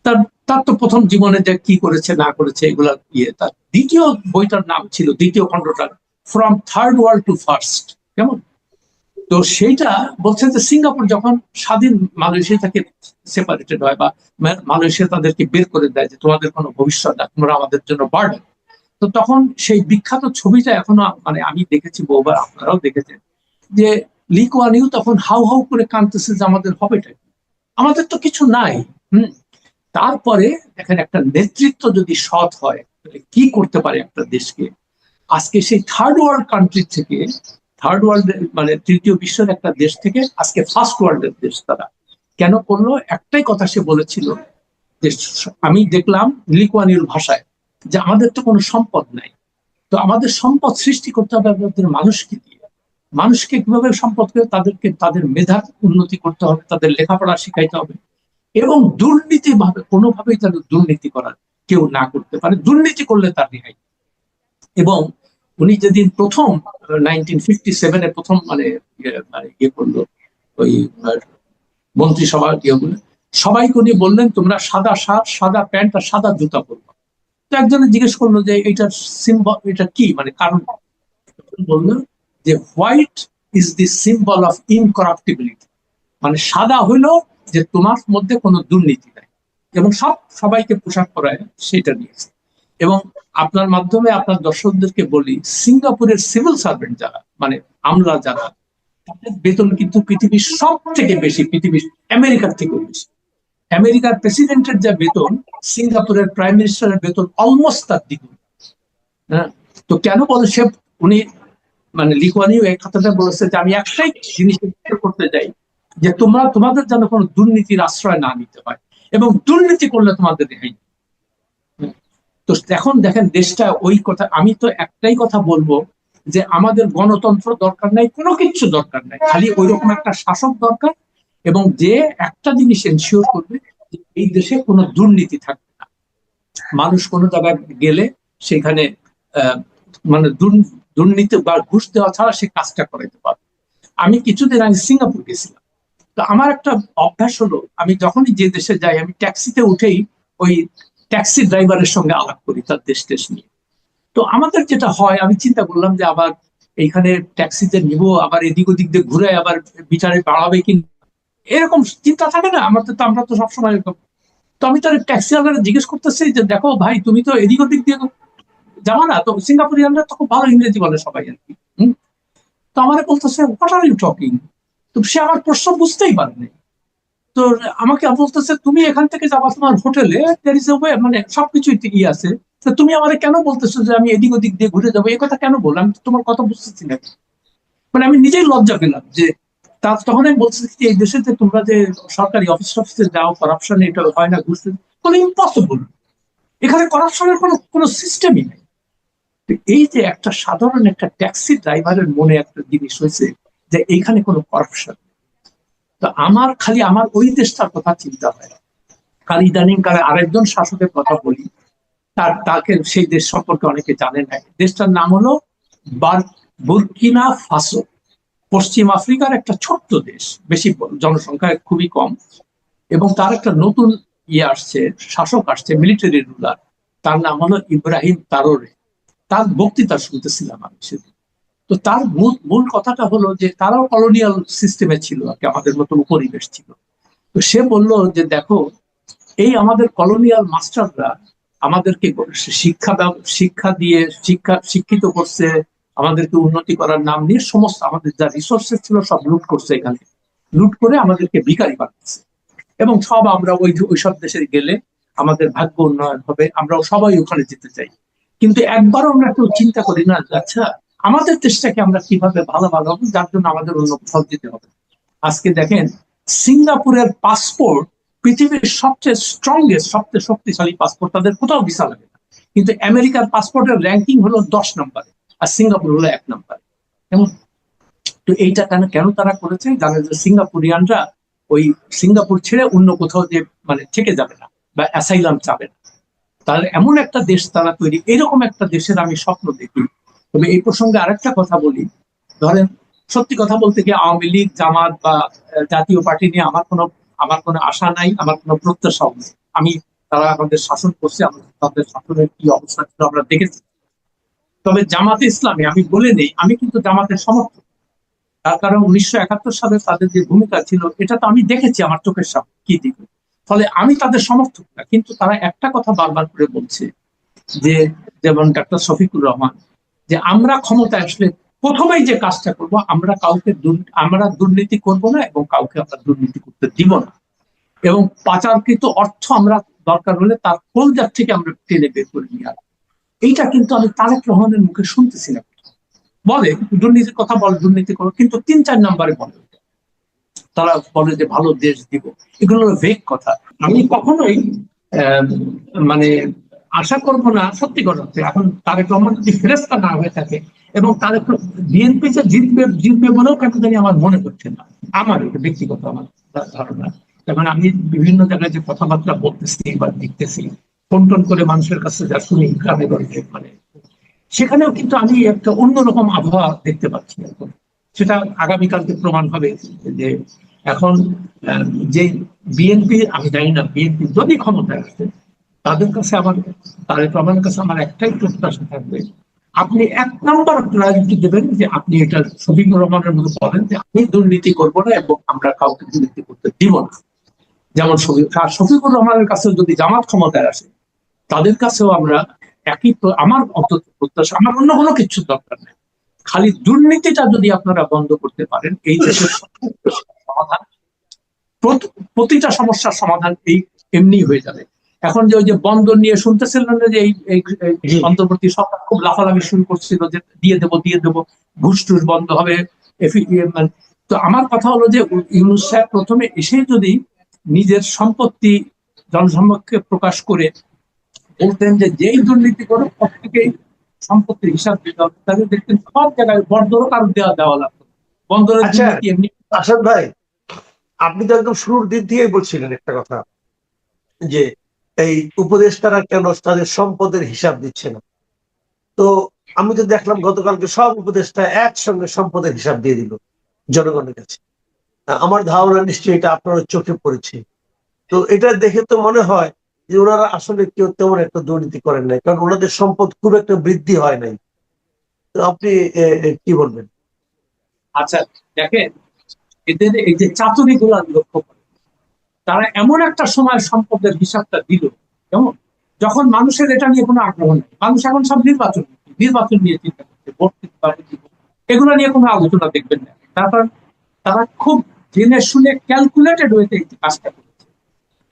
তার তার তো প্রথম জীবনে যে কি করেছে না করেছে এগুলা তার দ্বিতীয় বইটার নাম ছিল, দ্বিতীয় খণ্ডটার, from third world to first, কেমন। তো সেইটা বলছে যে সিঙ্গাপুর যখন স্বাধীন মালয়েশিয়া থেকে সেপারেটেড হয় বা মালয়েশিয়া তাদেরকে বের করে দেয় যে তোমাদের কোনো ভবিষ্যৎ না, তোমরা আমাদের জন্য বার্ডেন, তো তখন সেই বিখ্যাত ছবিটা এখনো মানে আমি দেখেছি বহুবার, আপনারাও দেখেছেন, যে লি কুয়ান ইউ তখন হাউ হাউ করে কাঁদতেছে যে আমাদের হবেটা কি? আমাদের তো কিছু নাই। হম তারপরে দেখেন, একটা নেতৃত্ব যদি সৎ হয় তাহলে কি করতে পারে একটা দেশকে। আজকে সেই থার্ড ওয়ার্ল্ড কান্ট্রি থেকে, থার্ড ওয়ার্ল্ড মানে তৃতীয় বিশ্বের একটা দেশ থেকে আজকে ফার্স্ট ওয়ার্ল্ডের দেশ তারা কেন করলো? একটাই কথা সে বলেছিল, যে আমি দেখলাম লি কুয়ান ইউর ভাষায়, যে আমাদের তো কোনো সম্পদ নাই, তো আমাদের সম্পদ সৃষ্টি করতে হবে আমাদের মানুষকে দিয়ে। মানুষকে কিভাবে সম্পদ করে? তাদেরকে তাদের মেধার উন্নতি করতে হবে, তাদের লেখাপড়া শিখাইতে হবে এবং দুর্নীতি ভাবে কোনোভাবেই যেন দুর্নীতি করার কেউ না করতে পারে, দুর্নীতি করলে তার রেহাই। এবং উনি যেদিন প্রথম 1957-এ প্রথম মানে ইয়ে করলো ওই মন্ত্রিসভা ইয়েগুলো, সবাইকে উনি বললেন তোমরা সাদা শার্ট, সাদা প্যান্ট আর সাদা জুতা পরবো। তো একজনে জিজ্ঞেস করলো যে এটার সিম্বল, এটা কি মানে কারণ? বললো যে white is the symbol of incorruptibility, মানে সাদা হইলো যে তোমার মধ্যে কোনো দুর্নীতি নাই, এবং সবাইকে পোশাক পরায় সেটা নিয়েছে। এবং আপনার মাধ্যমে আপনার দর্শকদেরকে বলি, সিঙ্গাপুরের সিভিল সার্ভেন্ট যারা মানে আমলা যারা, তাদের বেতন কিন্তু পৃথিবীর সব থেকে বেশি, পৃথিবীর আমেরিকার থেকেও বেশি। আমেরিকার প্রেসিডেন্টের যা বেতন, সিঙ্গাপুরের প্রাইম মিনিস্টারের বেতন অলমোস্ট তার দ্বিগুণ। হ্যাঁ, তো কেন বলে সে, উনি মানে লি কুয়ান ইউ এই কথাটা বলেছে যে আমি একটাই জিনিস করতে চাই, যে তোমরা তোমাদের যেন কোনো দুর্নীতির আশ্রয় না নিতে হয়, এবং দুর্নীতি করলে তোমাদের রেহাই। তো এখন দেখেন দেশটা ওই কথা, আমি তো একটাই কথা বলবো, যে আমাদের গণতন্ত্র দরকার নাই, কোনো কিছু দরকার নাই, খালি ওই রকম একটা শাসক দরকার, এবং যে একটা জিনিস এনশিওর করবে যে এই দেশে কোনো দুর্নীতি থাকবে না। মানুষ কোনো জায়গায় গেলে সেখানে মানে দুর্নীতি বা ঘুষ দেওয়া ছাড়া সে কাজটা করাইতে পারবে। আমি কিছুদিন আগে সিঙ্গাপুর গেছিলাম, তো আমার একটা অভ্যাস হলো, আমি যখনই যে দেশে যাই আমি ট্যাক্সিতে উঠেই ওই ট্যাক্সি ড্রাইভারের সঙ্গে আলাপ করি তার দেশ টেশ নিয়ে। তো আমাদের যেটা হয়, আমি চিন্তা করলাম যে আবার এইখানে ট্যাক্সিতে নিব, আবার এদিক ওদিক দিয়ে ঘুরে আবার বিচারে বাড়াবে কি, এরকম চিন্তা থাকে না আমাদের, তো আমরা তো সবসময় এরকম। তো আমি তার ট্যাক্সি ওয়ালাকে জিজ্ঞেস করতেছি যে দেখো ভাই, তুমি তো এদিক ওদিক দিয়ে যাবা না, তো সিঙ্গাপুরিয়ানরা তো খুব ভালো ইংরেজি বলে সবাই আর কি। তো আমার বলতেছে হোয়াট আর ইউ টকিং, তো সে আমার প্রশ্ন বুঝতেই পারেনি। তো আমাকে বলতেছে তুমি এখান থেকে যাবা তোমার হোটেলে, মানে সবকিছু ইয়ে আছে, তো তুমি আমাকে কেন বলতেছো যে আমি এদিক ওদিক দিয়ে ঘুরে যাবো, এই কথা কেন বললাম? আমি তো তোমার কথা বুঝতেছি না। মানে আমি নিজেই লজ্জা পেলাম যে তার, তখন আমি বলছি যে এই দেশে যে তোমরা যে সরকারি অফিসে যাও, করাপশন এটা হয় না, ঘুষ কোনো ইম্পসিবল, এখানে করাপশনের কোনো কোনো সিস্টেমই নেই। এই যে একটা সাধারণ একটা ট্যাক্সি ড্রাইভারের মনে একটা জিনিস হয়েছে যে এইখানে কোনো করাপশন, তো আমার খালি আমার ওই দেশটার কথা চিন্তা হয়। আর ইদানিং কালে আরেকজন শাসকের কথা বলি, তাকে সেই দেশ সম্পর্কে অনেকে জানে না, দেশটার নাম হলো বুরকিনা ফাসো। পশ্চিম আফ্রিকার একটা ছোট্ট দেশ, বেশি জনসংখ্যা খুবই কম, এবং তার একটা নতুন আসছে, শাসক আসছে, মিলিটারি রুলার। তার নাম হলো ইব্রাহিম তারোরে। তার বক্তৃতা শুনতেছিলাম আমি সেদিন। তো তার মূল কথাটা হলো যে তারাও কলোনিয়াল সিস্টেমে ছিল আর কি, আমাদের মতো উপনিবেশ ছিল। তো সে বলল যে দেখো, এই আমাদের কলোনিয়াল মাস্টাররা আমাদেরকে শিক্ষা শিক্ষা দিয়ে শিক্ষিত করছে, আমাদেরকে উন্নতি করার নাম নিয়ে সমস্ত আমাদের যা রিসোর্সেস ছিল সব লুট করছে, এখানে লুট করে আমাদেরকে ভিখারি বানাচ্ছে। এবং সব আমরা ওইসব দেশে গেলে আমাদের ভাগ্য উন্নয়ন হবে, আমরাও সবাই ওখানে যেতে চাই। কিন্তু একবারও আমরা কেউ চিন্তা করি না, আচ্ছা আমাদের দেশটাকে আমরা কিভাবে ভালো হবে, যার জন্য আমাদের অন্য কোথাও যেতে হবে। আজকে দেখেন, সিঙ্গাপুরের পাসপোর্ট পৃথিবীর সবচেয়ে স্ট্রংগেস্ট, সবচেয়ে শক্তিশালী পাসপোর্ট, তাদের কোথাও ভিসা লাগে না। কিন্তু আমেরিকার পাসপোর্টের র্যাঙ্কিং হলো 10 নম্বরে, আর সিঙ্গাপুর হলো 1 নম্বরে। তো এইটা কেন তারা করেছে জানে, যে সিঙ্গাপুরিয়ানরা ওই সিঙ্গাপুর ছেড়ে অন্য কোথাও যে মানে থেকে যাবে না বা অ্যাসাইলাম চাবে না। তাহলে এমন একটা দেশ তারা তৈরি, এরকম একটা দেশের আমি স্বপ্ন দেখি। তবে এই প্রসঙ্গে আরেকটা কথা বলি, ধরেন সত্যি কথা বলতে গিয়ে আওয়ামী লীগ, জামাত বা জাতীয় পার্টি নিয়ে আমার কোনো আশা নাই, আমার কোনো প্রত্যাশাও নেই। আমি, তারা আমাদের শাসন করছে, তাদের শাসনের কি অবস্থা ছিল আমরা দেখেছি। তবে জামাতে ইসলামী আমি বলে নেই, আমি কিন্তু জামাতের সমর্থক। তার কারণ 1971 সালে তাদের যে ভূমিকা ছিল, এটা তো আমি দেখেছি আমার চোখের সামনে কি দিকে। ফলে আমি তাদের সমর্থক না, কিন্তু তারা একটা কথা বারবার করে বলছে যে, যেমন ডক্টর শফিকুর রহমান, যে আমরা ক্ষমতায় আসলে প্রথমেই যে কাজটা করব, আমরা দুর্নীতি করব না এবং কাউকে আমরা দুর্নীতি করতে দিব না, এবং পাচারকৃত অর্থ আমরা দরকার হলে তার কলজার থেকে আমরা টেনে বের করে নিয়ে আসবো। এইটা কিন্তু আমি তারেক রহমানের মুখে শুনতেছি না। বলে দুর্নীতির কথা, বলে দুর্নীতি করো, কিন্তু 3-4 নম্বরে বলে। তারা বলে যে ভালো দেশ দিব, এগুলো ভেগ কথা। আমি কখনোই মানে আশা করব না, সত্যি কথা হচ্ছে, এখন তারেক রহমান যদি ফেরেস্তা না হয়ে থাকে, এবং তারেক বিএনপি যে জিতবে বলেও কেন জানি আমার মনে হচ্ছে না। আমার এটা ব্যক্তিগত আমার ধারণা। যেমন আমি বিভিন্ন জায়গায় যে কথাবার্তা বলতেছি বা দেখতেছি, ফোন টোন করে মানুষের কাছে যা শুনি গ্রামে গঞ্জে, মানে সেখানেও কিন্তু আমি একটা অন্যরকম আবহাওয়া দেখতে পাচ্ছি এখন। সেটা আগামীকালকে প্রমাণ হবে যে এখন যে বিএনপি, আমি জানি না বিএনপি যদি ক্ষমতায় আসে, তাদের কাছে আমার, তারেক রহমানের কাছে আমার একটাই প্রত্যাশা থাকবে, আপনি 1 নম্বর প্রায়োরিটি দেবেন যে আপনি এটা শফিকুর রহমানের মতো বলেন যে আমি দুর্নীতি করবো না এবং আমরা কাউকে দুর্নীতি করতে দিব না। যেমন শফিকুর রহমানের কাছেও যদি জামাত ক্ষমতায় আসে, তাদের কাছেও আমরা একই, আমার অন্তত প্রত্যাশা, আমার অন্য কোনো কিছু দরকার নেই, খালি দুর্নীতিটা যদি আপনারা বন্ধ করতে পারেন, এই দেশের সমাধান, প্রতিটা সমস্যার সমাধান এই এমনি হয়ে যাবে। এখন যে ওই যে বন্দর নিয়ে শুনতেছিলেন যে এই অন্তর্বর্তী সরকার খুব লাফালাফি শুরু করছিল যে দিয়ে দেবো, ঘুষ টুস বন্ধ হবে। তো আমার কথা হলো যে ইউনূস সাহেব প্রথমে এসে যদি নিজের সম্পত্তি জনসম্মুখে প্রকাশ করে বলতেন যে যেই দুর্নীতি করে প্রত্যেকেই সম্পত্তির হিসাব দিতে হবে, তাহলে দেখতেন সব জায়গায় বন্দরও কারো দেওয়া লাগতো। বন্দরের দুর্নীতি এমনি। আসাদ ভাই, আপনি তো একদম শুরুর দিক থেকেই বলছিলেন একটা কথা, যে এই উপদেষ্টারা কেন তাদের সম্পদের হিসাব দিচ্ছে না। তো আমি তো দেখলাম গতকালকে সব উপদেষ্টা একসঙ্গে সম্পদের হিসাব দিয়ে দিল জনগণের কাছে। আমার ধারণা নিশ্চয়ই এটা আপনার চোখে পড়েছে। তো এটা দেখে তো মনে হয় যে ওনারা আসলে কেউ তেমন একটা দুর্নীতি করেন নাই, কারণ ওনাদের সম্পদ খুব একটা বৃদ্ধি হয় নাই। তো আপনি কি বলবেন? আচ্ছা দেখেন, এদের এই যে চাতুরি গুলা লক্ষ্য করে, তারা এমন একটা সময় সম্পদের হিসাবটা দিল, কেমন, যখন মানুষের এটা নিয়ে কোনো আগ্রহ নেই। মানুষ এখন সব নির্বাচন নিয়ে চিন্তা করছে, ভোট এগুলো নিয়ে কোনো আলোচনা দেখবেন না। তারপর তারা খুব জেনে শুনে ক্যালকুলেটেড ওয়েতে এই কাজটা করেছে।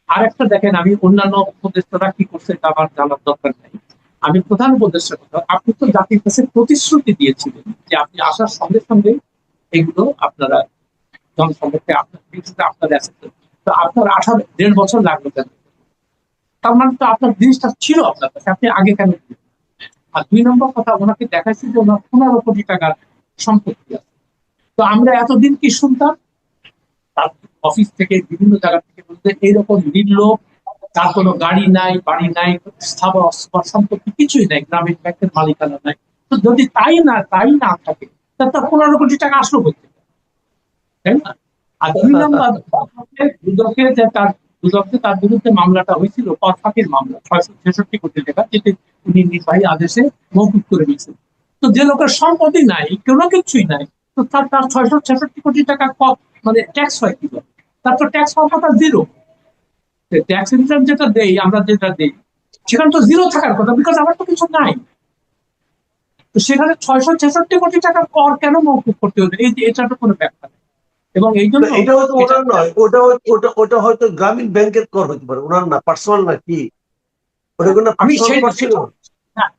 আর একটা দেখেন, আমি অন্যান্য উপদেষ্টারা কি করছে তা আমার জানার দরকার নেই, আমি প্রধান উপদেষ্টার কথা, আপনি তো জাতির কাছে প্রতিশ্রুতি দিয়েছিলেন যে আপনি আসার সঙ্গে সঙ্গে এগুলো আপনারা জনসম্পর্কে আপনাদের তো আপনার 1.5 বছর লাগলো কেন? তার মানে তো আপনার জিনিসটা ছিল আপনার কাছে, আপনি আগে কেন? আর 2 নম্বর কথা, ওনাকে দেখাচ্ছি যে ওনার 15 কোটি টাকার সম্পত্তি আছে। তো আমরা এতদিন কি শুনতাম, তার অফিস থেকে বিভিন্ন জায়গা থেকে বলতে এইরকম নির্লোভ, তার কোনো গাড়ি নাই, বাড়ি নাই, স্থাবর সম্পত্তি কিছুই নাই, গ্রামীণ ব্যাংকের মালিকানা নাই। তো যদি তাই না থাকে, তার 15 কোটি টাকা আসলো করতে। তাই না? আর 2 নম্বর, দুদকে যে তার বিরুদ্ধে মামলাটা হয়েছিল কর ফাঁকির মামলা, 666 কোটি টাকা, যেটি উনি নির্বাহী আদেশে মওকুফ করে দিয়েছেন। তো যে লোকের সম্পত্তি নাই, কোনো কিছুই নাই, তো তার 666 কোটি টাকা মানে ট্যাক্স হয় কি করে? তার তো ট্যাক্স হওয়ার কথা জিরো। ট্যাক্স রিটার্ন যেটা দেই, আমরা যেটা দিই, সেখানে তো জিরো থাকার কথা, বিকজ আমার তো কিছু নাই। তো সেখানে 666 কোটি টাকা কর কেন মওকুফ করতে হবে? এই যে এটা তো কোনো ব্যাখ্যা নেই। এবং এই জন্য এটা হয়তো ওনার নয়, ওটা হয়তো গ্রামীণ ব্যাংকের কর হতে পারে, ওনার না, পার্সোনাল না কি? ওটা কোনো আমি পার্সোনাল কর ছিল? হ্যাঁ,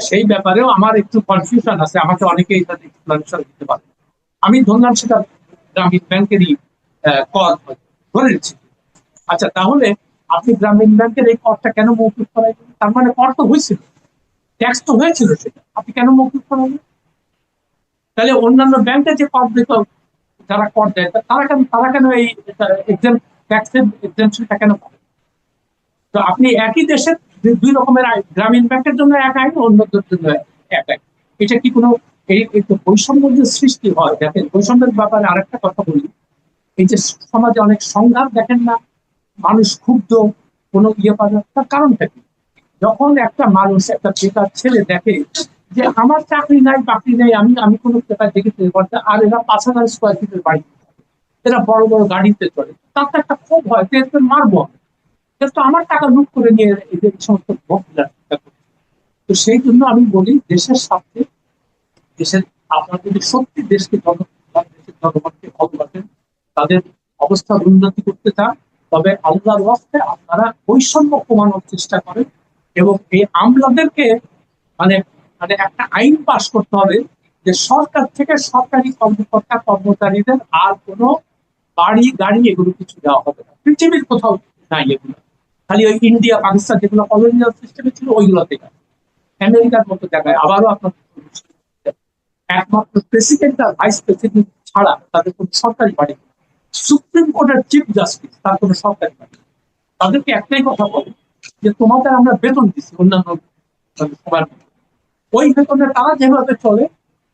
সেই ব্যাপারেও আমার একটু কনফিউশন আছে, আমাকে অনেকে এটা এক্সপ্লেনেশন দিতে পারে। আমি ধরলাম সেটা গ্রামীণ ব্যাংকেরই কর ধরে নিচ্ছি। আচ্ছা, তাহলে আপনি গ্রামীণ ব্যাংকের এই করটা কেন মওকুফ করাইলেন? তার মানে কর তো হয়েছিল, ট্যাক্স তো হয়েছিল, সেটা আপনি কেন মওকুফ করাইলেন? তাহলে অন্যান্য ব্যাংকে যে কর দিত, যারা কর দেয়, তারা কেন এই ট্যাক্সের এক্সেম্পশনটা কেন পাবে? তো আপনি একই দেশের 2 রকমের আইন, গ্রামীণ ব্যাংকের জন্য এক আইন, অন্যদের জন্য এক আইন। এটা কি কোনো এই তো বৈষম্য যে সৃষ্টি হয়? দেখেন, বৈষম্যের ব্যাপারে আরেকটা কথা বলি। এই যে সমাজে অনেক সংঘাত দেখেন না, মানুষ ক্ষুব্ধ, কোনো পাবে, তার কারণটা কি? যখন একটা মানুষ, একটা বেকার ছেলে দেখে যে আমার চাকরি নাই, বাকরি নাই, আমি আমি কোনো পেপার দেখেছি, আর এরা 5,000 স্কোয়ার ফিটের বাড়ি, এরা বড় বড় গাড়িতে চলে, তার তো একটা ক্ষোভ হয় যে এদের মারবো, তো আমার টাকা লুট করে নিয়ে এদের সমস্ত ভোগগুলা। তো সেই জন্য আমি বলি, দেশের স্বার্থে, দেশের, আপনারা যদি সত্যি দেশের জনগণকে ভালোবাসেন, তাদের অবস্থার উন্নতি করতে চান, তবে আল্লাহর ওয়াস্তে আপনারা বৈষম্য কমানোর চেষ্টা করেন। এবং এই আমলাদেরকে মানে মানে একটা আইন পাস করতে হবে যে সরকার থেকে সরকারি কর্মকর্তা কর্মচারীদের আর কোনো বাড়ি গাড়ি এগুলো কিছু দেওয়া হবে না, পৃথিবীর কোথাও নাই এগুলো। খালি ওই ইন্ডিয়া পাকিস্তান যেগুলো কলোনিয়াল সিস্টেমে ছিল ওইগুলোতে, আমেরিকার মতো জায়গায়। আবারও আপনার একমাত্র প্রেসিডেন্ট আর ভাইস প্রেসিডেন্ট ছাড়া তাদের কোনো সরকারি বাড়ি, সুপ্রিম কোর্টের চিফ জাস্টিস তার কোনো সরকারি বাড়ি। তাদেরকে একটাই কথা বলে যে তোমাদের আমরা বেতন দিচ্ছি অন্যান্য সবার, ওই বেতনে তারা যেভাবে চলে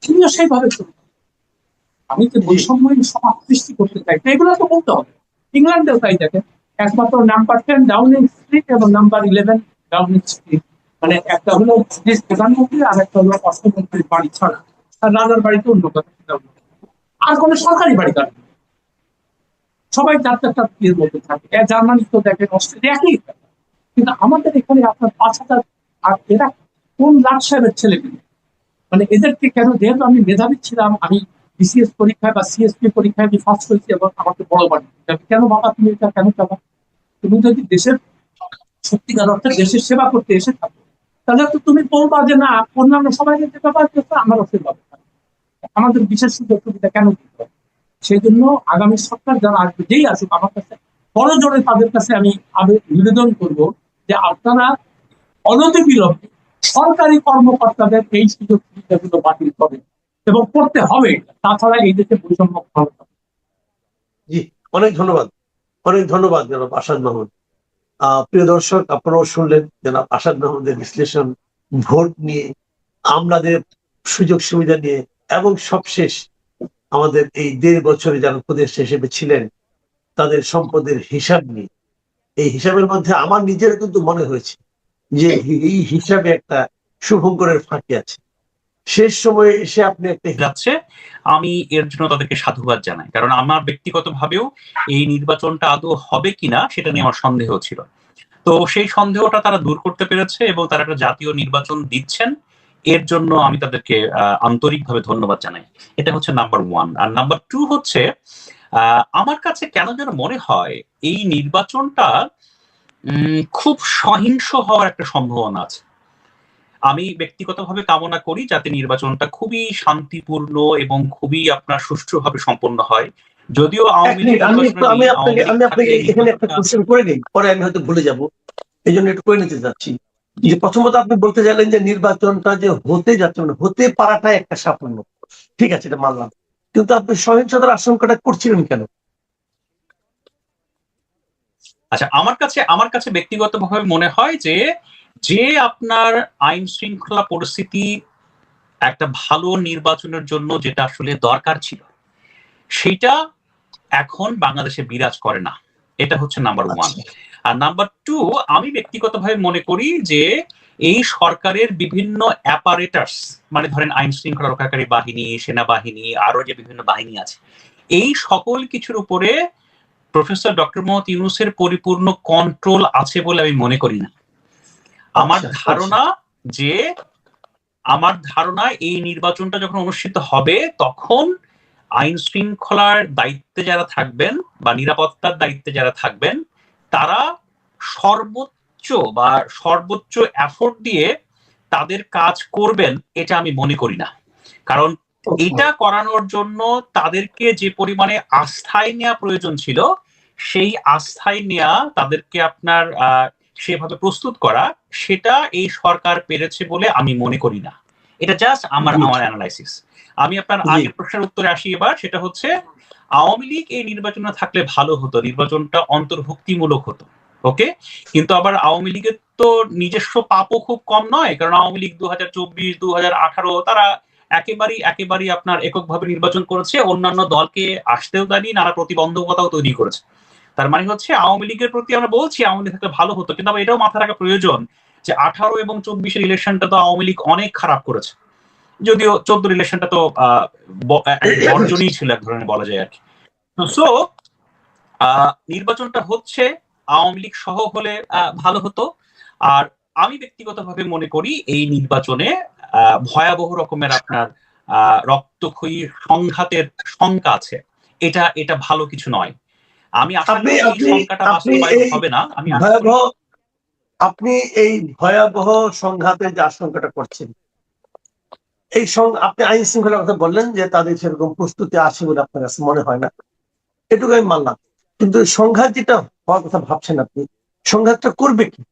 তুমিও সেইভাবে চলবে। আমি যে বৈষম্যহীন সমাজ সৃষ্টি করতে চাই, তো এগুলো তো বলতে হবে। ইংল্যান্ডেও তাই দেখেন, একমাত্র নাম্বার 10 ডাউনিং স্ট্রিট এবং নাম্বার 11 ডাউনিং স্ট্রিট, মানে একটা হলো দেশ প্রধানমন্ত্রী আর একটা হলো অর্থমন্ত্রীর বাড়ি ছাড়া, আর রাজার বাড়িতে অন্য কথা, আর কোনো সরকারি বাড়ি কার নেই। সবাই যার যার বিয়ের মধ্যে থাকে। জার্মানি তো দেখেন, অস্ট্রেলিয়া একই ব্যাপার। কিন্তু আমাদের এখানে আপনার 5,000, আর এরা কোন লাট সাহেবের ছেলে কিনে, মানে এদেরকে কেন? যেহেতু আমি মেধাবী ছিলাম, আমি বিসিএস পরীক্ষায় বা সিএসপি পরীক্ষায় আমি ফার্স্ট হয়েছি এবং আমাকে বড় বাড়ি, কেন বাবা তুমি এটা কেন চাবা? তুমি যদি দেশের সত্যিকার অর্থে দেশের সেবা করতে এসে থাকো, তাহলে তো তুমি বলবা যে না, অন্যান্য সবাই যে ব্যবহার করছে আমারও সেবা, আমাদের বিশেষ সুযোগ সুবিধা কেন দিতে হবে? সেই জন্য আগামী সরকার যারা আসবে, যেই আসুক, আমার কাছে বড় জোরে তাদের কাছে আমি নিবেদন করব যে আপনারা অনতিবিলম্বে সরকারি কর্মকর্তাদের এই সুযোগ সুবিধাগুলো বাতিল করেন, এবং করতে হবে, তাছাড়া এই দেশে বৈষম্য ভালো হবে। জি, অনেক ধন্যবাদ, অনেক ধন্যবাদ জনাব আসাদ মাহমুদ। প্রিয় দর্শক, আপনারাও শুনলেন জনাব আসাদ মাহমুদের বিশ্লেষণ, ভোট নিয়ে, আমলাদের সুযোগ সুবিধা নিয়ে, এবং সবশেষ আমাদের এই 1.5 বছরে যারা উপদেষ্টা হিসেবে ছিলেন তাদের সম্পদের হিসাব নিয়ে। এই হিসাবের মধ্যে আমার নিজের কিন্তু মনে হয়েছে যে এই হিসাবে একটা শুভঙ্করের ফাঁকি আছে। শেষ সময়ে এসে আপনি একটা যাচ্ছে, আমি এর জন্য তাদেরকে সাধুবাদ জানাই, কারণ আমার ব্যক্তিগতভাবেও এই নির্বাচনটা আদৌ হবে কিনা সেটা নিয়ে আমার সন্দেহ ছিল। তো সেই সন্দেহটা তারা দূর করতে পেরেছে এবং তারা একটা জাতীয় নির্বাচন দিচ্ছেন, এর জন্য আমি তাদেরকে আন্তরিকভাবে ধন্যবাদ জানাই। এটা হচ্ছে নাম্বার 1। আর নাম্বার 2 হচ্ছে, আমার কাছে কেন যেন মনে হয় এই নির্বাচনটা খুব সহিংস হওয়ার একটা সম্ভাবনা আছে। আমি ব্যক্তিগতভাবে কামনা করি যাতে নির্বাচনটা খুবই শান্তিপূর্ণ এবং খুবই আপনার সুষ্ঠুভাবে সম্পন্ন হয়। যদিও আওয়ামী লীগ আমি আপনাকে এখানে একটা কোশ্চেন করে নিই, পরে আমি হয়তো ভুলে যাব, এই জন্য একটু করে নিতে যাচ্ছি। যে প্রথমত আপনি বলতে চাইলেন যে নির্বাচনটা যে হতে যাচ্ছে, মানে হতে পারাটাই একটা সাফল্য, ঠিক আছে, এটা মানলাম, কিন্তু আপনি সহিংসতার আশঙ্কাটা করছিলেন কেন? আচ্ছা, আমার কাছে ব্যক্তিগতভাবে মনে হয় যে যে আপনার আইন শৃঙ্খলা পরিস্থিতি একটা ভালো নির্বাচনের জন্য যেটা আসলে দরকার ছিল, সেটা এখন বাংলাদেশে বিরাজ করে না। এটা হচ্ছে নাম্বার ওয়ান। আর নাম্বার টু, আমি ব্যক্তিগতভাবে মনে করি যে এই সরকারের বিভিন্ন অ্যাপারেটাস, মানে ধরেন আইন শৃঙ্খলা রক্ষাকারী বাহিনী, সেনাবাহিনী, আরো যে বিভিন্ন বাহিনী আছে, এই সকল কিছুর উপরে প্রফেসর ডক্টর মোহাম্মদ ইউনূসের পরিপূর্ণ কন্ট্রোল আছে বলে আমি মনে করি না। আমার ধারণা যে এই নির্বাচনটা যখন অনুষ্ঠিত হবে তখন আইন শৃঙ্খলার দায়িত্বে যারা থাকবেন বা নিরাপত্তার দায়িত্বে যারা থাকবেন তারা সর্বোচ্চ এফোর্ট দিয়ে তাদের কাজ করবেন, এটা আমি মনে করি না। কারণ এটা করানোর জন্য তাদেরকে যে পরিমাণে আস্থায় নেওয়া প্রয়োজন ছিল, সেই আস্থায় নেওয়া তাদেরকে আপনার সেভাবে প্রস্তুত করা, সেটা এই সরকার পেরেছে বলে আমি মনে করি না। এটা জাস্ট আমার অ্যানালাইসিস। আমি আপনার আগের প্রশ্নের উত্তরে আসি এবার, সেটা হচ্ছে আওয়ামী লীগ এই নির্বাচনে থাকলে ভালো হতো, নির্বাচনটা অন্তর্ভুক্তিমূলক হতো, ওকে। কিন্তু আবার আওয়ামী লীগের তো নিজস্ব পাপও খুব কম নয়, কারণ আওয়ামী লীগ 2024, 2018 তারা একেবারেই আপনার এককভাবে নির্বাচন করেছে, অন্যান্য দলকে আসতেও দেয়নি, নানা প্রতিবন্ধকতাও তৈরি করেছে। তার মানে হচ্ছে আওয়ামী লীগের প্রতি আমরা বলছি আওয়ামী লীগ থাকলে ভালো হতো, কিন্তু আবার এটাও মাথায় রাখা প্রয়োজন যে 18 এবং 24 ইলেকশনটা তো আওয়ামী লীগ অনেক খারাপ করেছে, যদিও 14 ইলেকশনটা তো বর্জনই ছিল এক ধরনের বলা যায় আর কি। সো নির্বাচনটা হচ্ছে আওয়ামী লীগ সহ হলে ভালো হতো। আর আমি ব্যক্তিগতভাবে মনে করি এই নির্বাচনে ভয়াবহ রকমের আপনার রক্তক্ষয়ী সংঘাতের শঙ্কা আছে। এটা ভালো কিছু নয়। আমি আশা করি এই শঙ্কাটা বাস্তবায়িত হবে না। আপনি এই ভয়াবহ সংঘাতের যে আশঙ্কাটা করছেন, আপনি আইন শৃঙ্খলার কথা বললেন যে তাদের সেরকম প্রস্তুতি আছে বলে আপনার কাছে মনে হয় না, এটুকু আমি মানলাম। কিন্তু সংঘাত যেটা হওয়ার কথা ভাবছেন আপনি, সংঘাতটা করবে কি,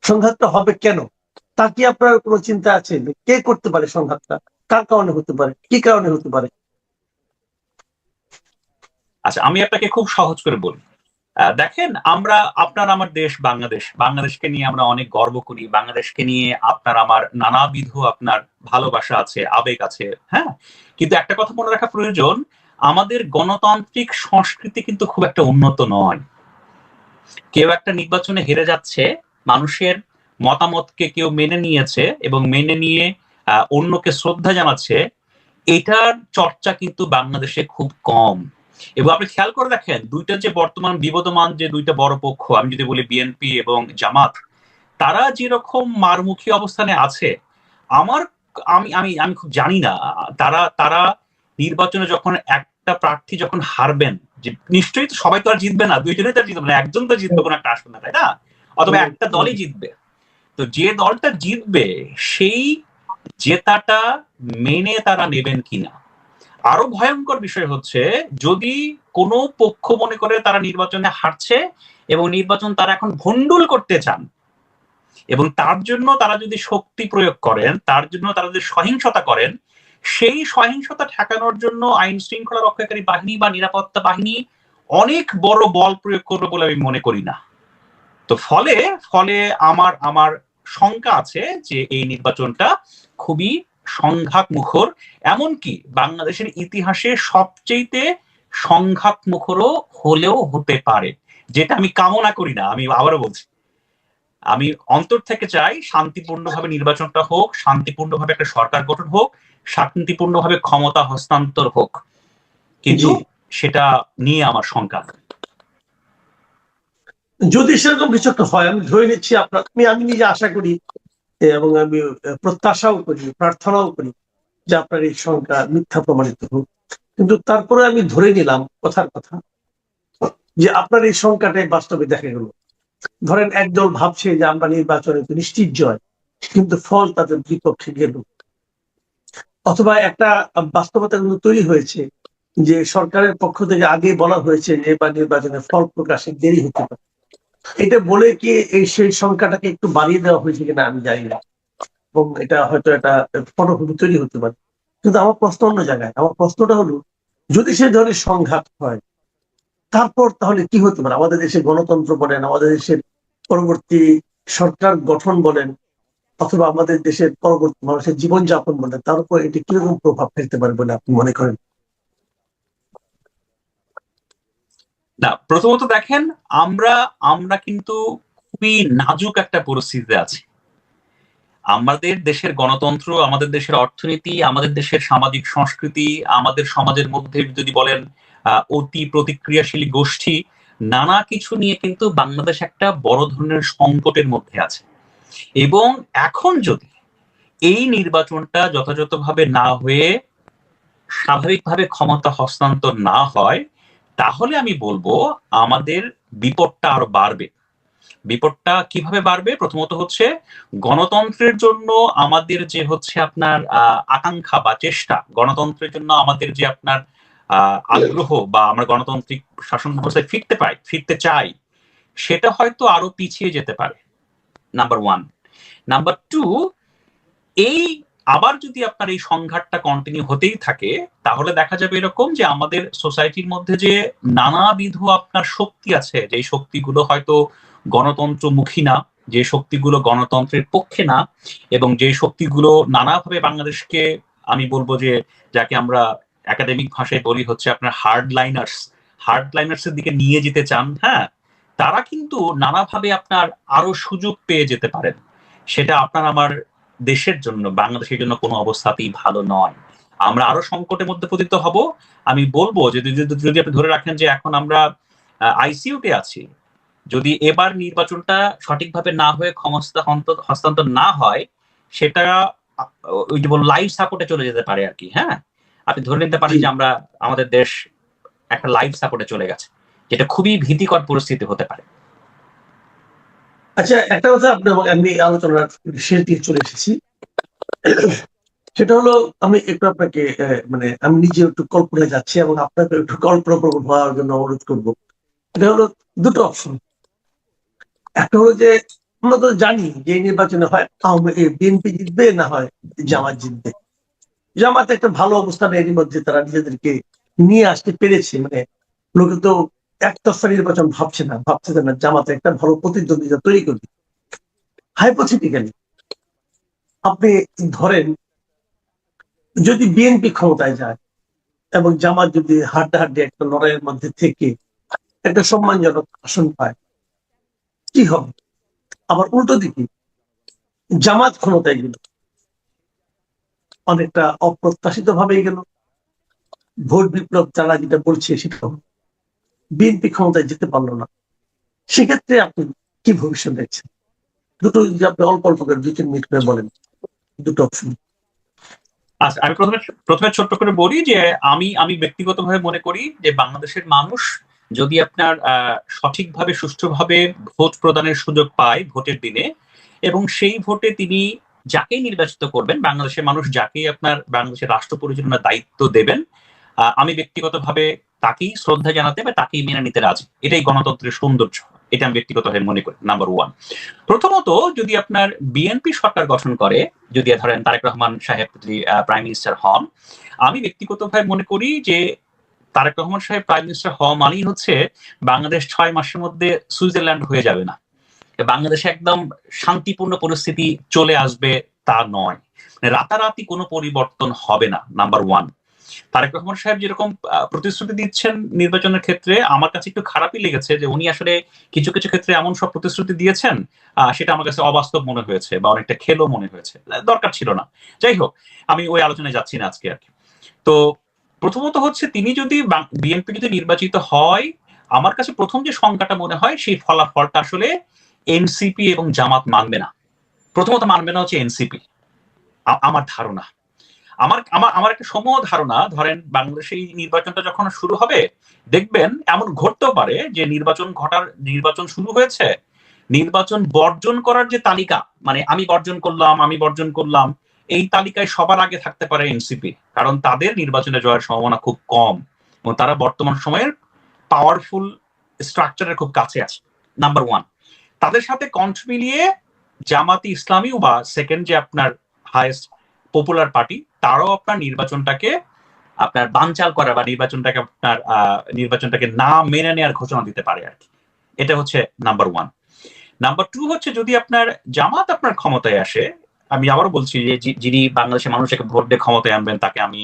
সংঘাতটা হবে কেন, তা কি আপনার কোনো চিন্তা আছে? কে করতে পারে সংঘাতটা, কার কারণে হতে পারে, কি কারণে হতে পারে? আচ্ছা, আমি আপনাকে খুব সহজ করে বলি। দেখেন, আপনার আমার দেশ বাংলাদেশকে নিয়ে আমরা অনেক গর্ব করি, বাংলাদেশকে নিয়ে আপনার আমার নানাবিধ আপনার ভালোবাসা আছে, আবেগ আছে, হ্যাঁ। কিন্তু একটা কথা মনে রাখা প্রয়োজন, আমাদের গণতান্ত্রিক সংস্কৃতি কিন্তু খুব একটা উন্নত নয়। কেউ একটা নির্বাচনে হেরে যাচ্ছে, মানুষের মতামতকে কেউ মেনে নিয়েছে এবং মেনে নিয়ে অন্যকে শ্রদ্ধা জানাচ্ছে, এটার চর্চা কিন্তু বাংলাদেশে খুব কম। এবং আপনি খেয়াল করে দেখেন, দুইটা যে বর্তমান বিবদমান যে দুইটা বড় পক্ষ, আমি যদি বলি বিএনপি এবং জামাত, তারা যেরকম মারমুখী অবস্থানে আছে, আমি আমি আমি খুব জানি না তারা নির্বাচনে যখন একটা প্রার্থী যখন হারবেন, যে নিশ্চয়ই তো সবাই তো আর জিতবে না, দুইজনেই তো জিতবে না, একজন তো জিতবে কোন একটা আসবে না, তাই না? অথবা একটা দলই জিতবে। তো যে দলটা জিতবে সেই জেতাটা মেনে তারা নেবেন কিনা। আরো ভয়ঙ্কর বিষয় হচ্ছে, যদি কোনো পক্ষ মনে করে তারা নির্বাচনে হারছে এবং নির্বাচন তারা এখন ভণ্ডুল করতে চান, এবং তার জন্য তারা যদি শক্তি প্রয়োগ করেন, তার জন্য তারা যদি সহিংসতা করেন, সেই সহিংসতা ঠেকানোর জন্য আইন শৃঙ্খলা রক্ষাকারী বাহিনী বা নিরাপত্তা বাহিনী অনেক বড় বল প্রয়োগ করবে বলে আমি মনে করি না। তো ফলে আমার শঙ্কা আছে যে এই নির্বাচনটা খুবই সংঘাত মুখর, এমনকি বাংলাদেশের ইতিহাসে সবচেয়ে সংঘাত মুখরও হলেও হতে পারে, যেটা আমি কামনা করি না। আমি আবারও বলছি, আমি অন্তর থেকে চাই শান্তিপূর্ণভাবে নির্বাচনটা হোক, শান্তিপূর্ণভাবে একটা সরকার গঠন হোক, শান্তিপূর্ণভাবে ক্ষমতা হস্তান্তর হোক, কিন্তু সেটা নিয়ে আমার শঙ্কা। যদি সেরকম কিছু একটা হয়, আমি ধরে নিচ্ছি আমি নিজে আশা করি এবং আমি প্রত্যাশাও করি, প্রার্থনাও করি যে আপনার এই শঙ্কা মিথ্যা প্রমাণিত হোক। কিন্তু তারপরে আমি ধরে নিলাম কথার কথা যে আপনার এই শঙ্কাটাই বাস্তবে দেখা গেল। ধরেন একদল ভাবছে যে আমরা নির্বাচনে নিশ্চিত জয়, কিন্তু ফল তাদের বিপক্ষে গেল। অথবা একটা বাস্তবতা কিন্তু তৈরি হয়েছে যে সরকারের পক্ষ থেকে আগে বলা হয়েছে যে এবার নির্বাচনের ফল প্রকাশে দেরি হতে পারে। এটা বলে কি সেই সংখ্যাটাকে একটু বাড়িয়ে দেওয়া হয়েছে কিনা আমি জানি না, এবং এটা হয়তো একটা পটভূমি তৈরি হতে পারে। কিন্তু আমার প্রশ্ন অন্য জায়গায়। আমার প্রশ্নটা হলো, যদি সে ধরনের সংঘাত হয়, তারপর তাহলে কি হতে পারে? আমাদের দেশের গণতন্ত্র বলেন, আমাদের দেশের পরবর্তী সরকার গঠন বলেন, অথবা আমাদের দেশের পরবর্তী মানুষের জীবনযাপন বলেন, তার উপর এটি কিরকম প্রভাব ফেলতে পারে বলে আপনি মনে করেন? না, প্রথমত দেখেন, আমরা আমরা কিন্তু খুবই নাজুক একটা পরিস্থিতিতে আছি। আমাদের দেশের গণতন্ত্র, আমাদের দেশের অর্থনীতি, আমাদের দেশের সামাজিক সংস্কৃতি, আমাদের সমাজের মধ্যে যদি বলেন অতি প্রতিক্রিয়াশীল গোষ্ঠী, নানা কিছু নিয়ে কিন্তু বাংলাদেশ একটা বড় ধরনের সংকটের মধ্যে আছে। এবং এখন যদি এই নির্বাচনটা যথাযথভাবে না হয়ে স্বাভাবিকভাবে ক্ষমতা হস্তান্তর না হয়, তাহলে আমি বলবো আমাদের বিপদটা আরো বাড়বে। বিপদটা কিভাবে বাড়বে? প্রথমত হচ্ছে গণতন্ত্রের জন্য আমাদের যে হচ্ছে আপনার আকাঙ্ক্ষা বা চেষ্টা, গণতন্ত্রের জন্য আমাদের যে আপনার আগ্রহ, বা আমরা গণতান্ত্রিক শাসন ব্যবস্থায় ফিরতে চাই, সেটা হয়তো আরো পিছিয়ে যেতে পারে। Number one. নাম্বার টু, এই আবার যদি আপনার এই সংঘাতটা কন্টিনিউ হতেই থাকে, তাহলে দেখা যাবে এরকম যে আমাদের সোসাইটির মধ্যে যে নানাবিধ আপনার শক্তি আছে, যে শক্তিগুলো হয়তো গণতন্ত্রমুখী না, যে শক্তিগুলো গণতন্ত্রের পক্ষে না, এবং যে শক্তিগুলো নানাভাবে বাংলাদেশকে, আমি বলবো যে যাকে আমরা একাডেমিক ভাষায় বলি হচ্ছে আপনার হার্ড লাইনার্স এর দিকে নিয়ে যেতে চান, হ্যাঁ, তারা কিন্তু নানাভাবে আপনার আরো সুযোগ পেয়ে যেতে পারেন। সেটা আপনার আমার দেশের জন্য, বাংলাদেশের জন্য কোনো অবস্থাতেই ভালো নয়। আমরা আরো সংকটের মধ্যে পতিত হব। আমি বলবো যে যদি আপনি ধরে রাখেন যে এখন আমরা আইসিইউতে আছি, যদি এবার নির্বাচনটা সঠিকভাবে না হয়ে ক্ষমতা হস্তান্তর না হয়, সেটা ওই যে লাইফ সাপোর্টে চলে যেতে পারে আর কি। হ্যাঁ, আপনি ধরে নিতে পারেন যে আমরা, আমাদের দেশ একটা লাইফ সাপোর্টে চলে গেছে, যেটা খুবই ভীতিকর পরিস্থিতি হতে পারে। আচ্ছা, একটা কথা আমি আলোচনার শেষ দিকে চলে এসেছি, সেটা হলো আমি একটু আপনাকে মানে আমি নিজে একটু কল্পনায় যাচ্ছি এবং আপনাকে একটু কল্পনা হওয়ার জন্য অনুরোধ করবো। এটা হলো দুটো অপশন। একটা হলো যে আমরা তো জানি যে এই নির্বাচনে হয় বিএনপি জিতবে, না হয় জামাত জিতবে। জামাত একটা ভালো অবস্থানে এর মধ্যে তারা নিজেদেরকে নিয়ে আসতে পেরেছে, মানে লোকে তো একতরফা নির্বাচন ভাবছে না জামাতে একটা ভালো প্রতিদ্বন্দ্বিতা তৈরি করবে। হাইপোথেটিক্যালি আপনি ধরেন যদি বিএনপি ক্ষমতায় যায় এবং জামাত যদি হাড্ডাহাড্ডি একটা লড়াইয়ের মধ্যে থেকে একটা সম্মানজনক আসন পায়, কি হবে? আবার উল্টো দিকে জামাত ক্ষমতায় গেল, অনেকটা অপ্রত্যাশিত ভাবেই গেল, ভোট বিপ্লব তারা যেটা বলছে সেটা বিএনপি ক্ষমতায় যেতে পারলো না। সেক্ষেত্রে আপনি কি ভবিষ্যৎ দেখছেন? দুটো যদি আপনি অল্প অল্প করে 2-3 মিনিট করে বলেন, দুটো অপশন। আচ্ছা, আমি প্রথমে ছোট্ট করে বলি যে আমি ব্যক্তিগতভাবে মনে করি যে বাংলাদেশের মানুষ যদি আপনার সঠিকভাবে সুষ্ঠুভাবে ভোট প্রদানের সুযোগ পায় ভোটের দিনে, এবং সেই ভোটে তিনি যাকেই নির্বাচিত করবেন, বাংলাদেশের মানুষ যাকেই আপনার বাংলাদেশের রাষ্ট্র পরিচালনার দায়িত্ব দেবেন, আমি ব্যক্তিগতভাবে তাকেই শ্রদ্ধা জানাতে বা তাকেই মেনে নিতে রাজি। এটাই গণতন্ত্রের সৌন্দর্য, এটা আমি ব্যক্তিগতভাবে মনে করি। Number one. প্রথমত, যদি আপনার বিএনপি সরকার গঠন করে, যদি ধরেন তারেক রহমান সাহেব যদি প্রাইম মিনিস্টার হন, আমি ব্যক্তিগতভাবে মনে করি যে তারেক রহমান সাহেব প্রাইম মিনিস্টার হওয়া মানেই হচ্ছে বাংলাদেশ 6 মাসের মধ্যে সুইজারল্যান্ড হয়ে যাবে না, বাংলাদেশে একদম শান্তিপূর্ণ পরিস্থিতি চলে আসবে তা নয়, মানে রাতারাতি কোনো পরিবর্তন হবে না। Number one. তারেক রহমান সাহেব যেরকম প্রতিশ্রুতি দিচ্ছেন নির্বাচনের ক্ষেত্রে, আমার কাছে একটু খারাপই লেগেছে যে উনি আসলে কিছু কিছু ক্ষেত্রে এমন সব প্রতিশ্রুতি দিয়েছেন, সেটা আমার কাছে অবাস্তব মনে হয়েছে বা অনেকটা খেলো মনে হয়েছে, দরকার ছিল না। যাই হোক, আমি ওই আলোচনায় যাচ্ছি না আজকে আর কি। তো প্রথমত হচ্ছে তিনি যদি বিএনপি যদি নির্বাচিত হয়, আমার কাছে প্রথম যে সংখ্যাটা মনে হয় সেই ফলাফলটা আসলে এনসিপি এবং জামাত মানবে না। প্রথমত মানবে না হচ্ছে এনসিপি, আমার ধারণা। আমার আমার আমার একটা সমূহ ধারণা, ধরেন বাংলাদেশে এই নির্বাচনটা যখন শুরু হবে, দেখবেন এমন ঘটতেও পারে যে নির্বাচন শুরু হয়েছে, নির্বাচন বর্জন করার যে তালিকা, মানে আমি বর্জন করলাম, এই তালিকায় সবার আগে থাকতে পারে এনসিপি, কারণ তাদের নির্বাচনে জয়ের সম্ভাবনা খুব কম এবং তারা বর্তমান সময়ের পাওয়ারফুল স্ট্রাকচারের খুব কাছে আছে। Number one. তাদের সাথে কণ্ঠ মিলিয়ে জামাতি ইসলামী বা সেকেন্ড যে আপনার হাইয়েস্ট পপুলার পার্টি, তারাও আপনার নির্বাচনটাকে আপনার বানচাল করা বা নির্বাচনটাকে না মেনে নেওয়ার ঘোষণা দিতে পারে আর কি। এটা হচ্ছে নাম্বার ওয়ান। নাম্বার টু হচ্ছে যদি আপনার জামাত আপনার ক্ষমতায় আসে, আমি আবারও বলছি যে যিনি বাংলাদেশের মানুষকে ভোট দিয়ে ক্ষমতায় আনবেন তাকে আমি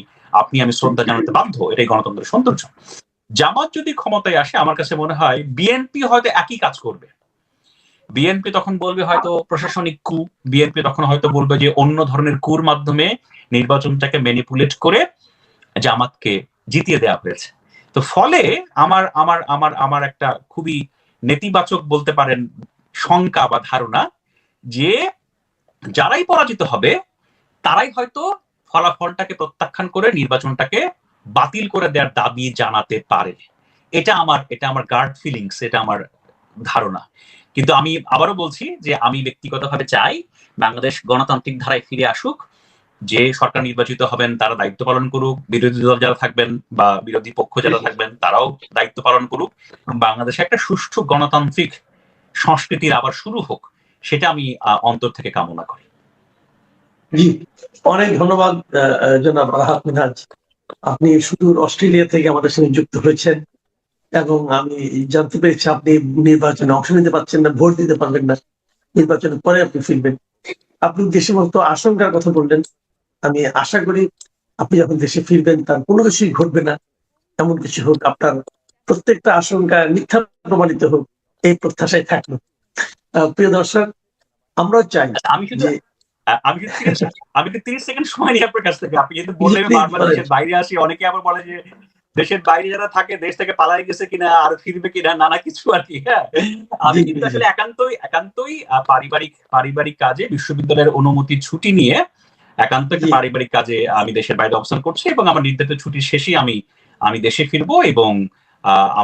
শ্রদ্ধা জানাতে বাধ্য, এটাই গণতন্ত্রের সৌন্দর্য। জামাত যদি ক্ষমতায় আসে আমার কাছে মনে হয় বিএনপি হয়তো একই কাজ করবে। বিএনপি তখন বলবে হয়তো প্রশাসনিক কু, বিএনপি তখন হয়তো বলবে যে অন্য ধরনের কুর মাধ্যমে নির্বাচনটাকে ম্যানিপুলেট করে জামাতকে জিতিয়ে দেওয়া হয়েছে। তো ফলে আমার আমার আমার আমার একটা খুবই নেতিবাচক বলতে পারেন শঙ্কা বা ধারণা যে যারাই পরাজিত হবে তারাই হয়তো ফলাফলটাকে প্রত্যাখ্যান করে নির্বাচনটাকে বাতিল করে দেওয়ার দাবি জানাতে পারে। এটা আমার গার্ড ফিলিংস, এটা আমার ধারণা। কিন্তু আমি আবারও বলছি যে আমি ব্যক্তিগতভাবে চাই বাংলাদেশ গণতান্ত্রিক ধারায় ফিরে আসুক, যে সরকার নির্বাচিত হবেন তারা দায়িত্ব পালন করুক, বিরোধী দল যারা থাকবেন বা বিরোধী পক্ষ যারা থাকবেন তারাও দায়িত্ব পালন করুক, বাংলাদেশে একটা সুষ্ঠু গণতান্ত্রিক সংস্কৃতির আবার শুরু হোক, সেটা আমি অন্তর থেকে কামনা করি। জি, অনেক ধন্যবাদ জনাব রাহাত মিনহাজ। আপনি সুদূর অস্ট্রেলিয়া থেকে আমাদের সঙ্গে যুক্ত হয়েছেন এবং আমি জানতে পেরেছি আপনি নির্বাচনে অংশ নিতে পারছেন না, ভোট দিতে পারবেন না, নির্বাচনের পরে আপনি ফিরবেন। আপনি দেশে মতো আশঙ্কার কথা বললেন, আমি আশা করি আপনি যখন দেশে ফিরবেন তার কোনো কিছুই ঘটবে না, এমন কিছু হোক, আপনার প্রত্যেকটা আশঙ্কা মিথ্যা প্রমাণিত হোক, এই প্রত্যাশায় থাকলো। প্রিয় দর্শক, আমরাও চাই আমি শুধু যে আমি 30 সেকেন্ড সময় নিই আপনার কাছ থেকে। আপনি যেহেতু বললেন বারবার দেশের বাইরে আসি, অনেকে আবার বলে যে দেশের বাইরে যারা থাকে দেশ থেকে পালাই গেছে কিনা আর ফিরবে কিনা, নানা কিছু আর কি। হ্যাঁ, আমি কিন্তু আসলে একান্তই পারিবারিক কাজে বিশ্ববিদ্যালয়ের অনুমতি ছুটি নিয়ে একান্ত একটা পারিবারিক কাজে আমি দেশের বাইরে অবস্থান করছি এবং আমার নির্ধারিত ছুটির শেষে আমি দেশে ফিরবো এবং আমার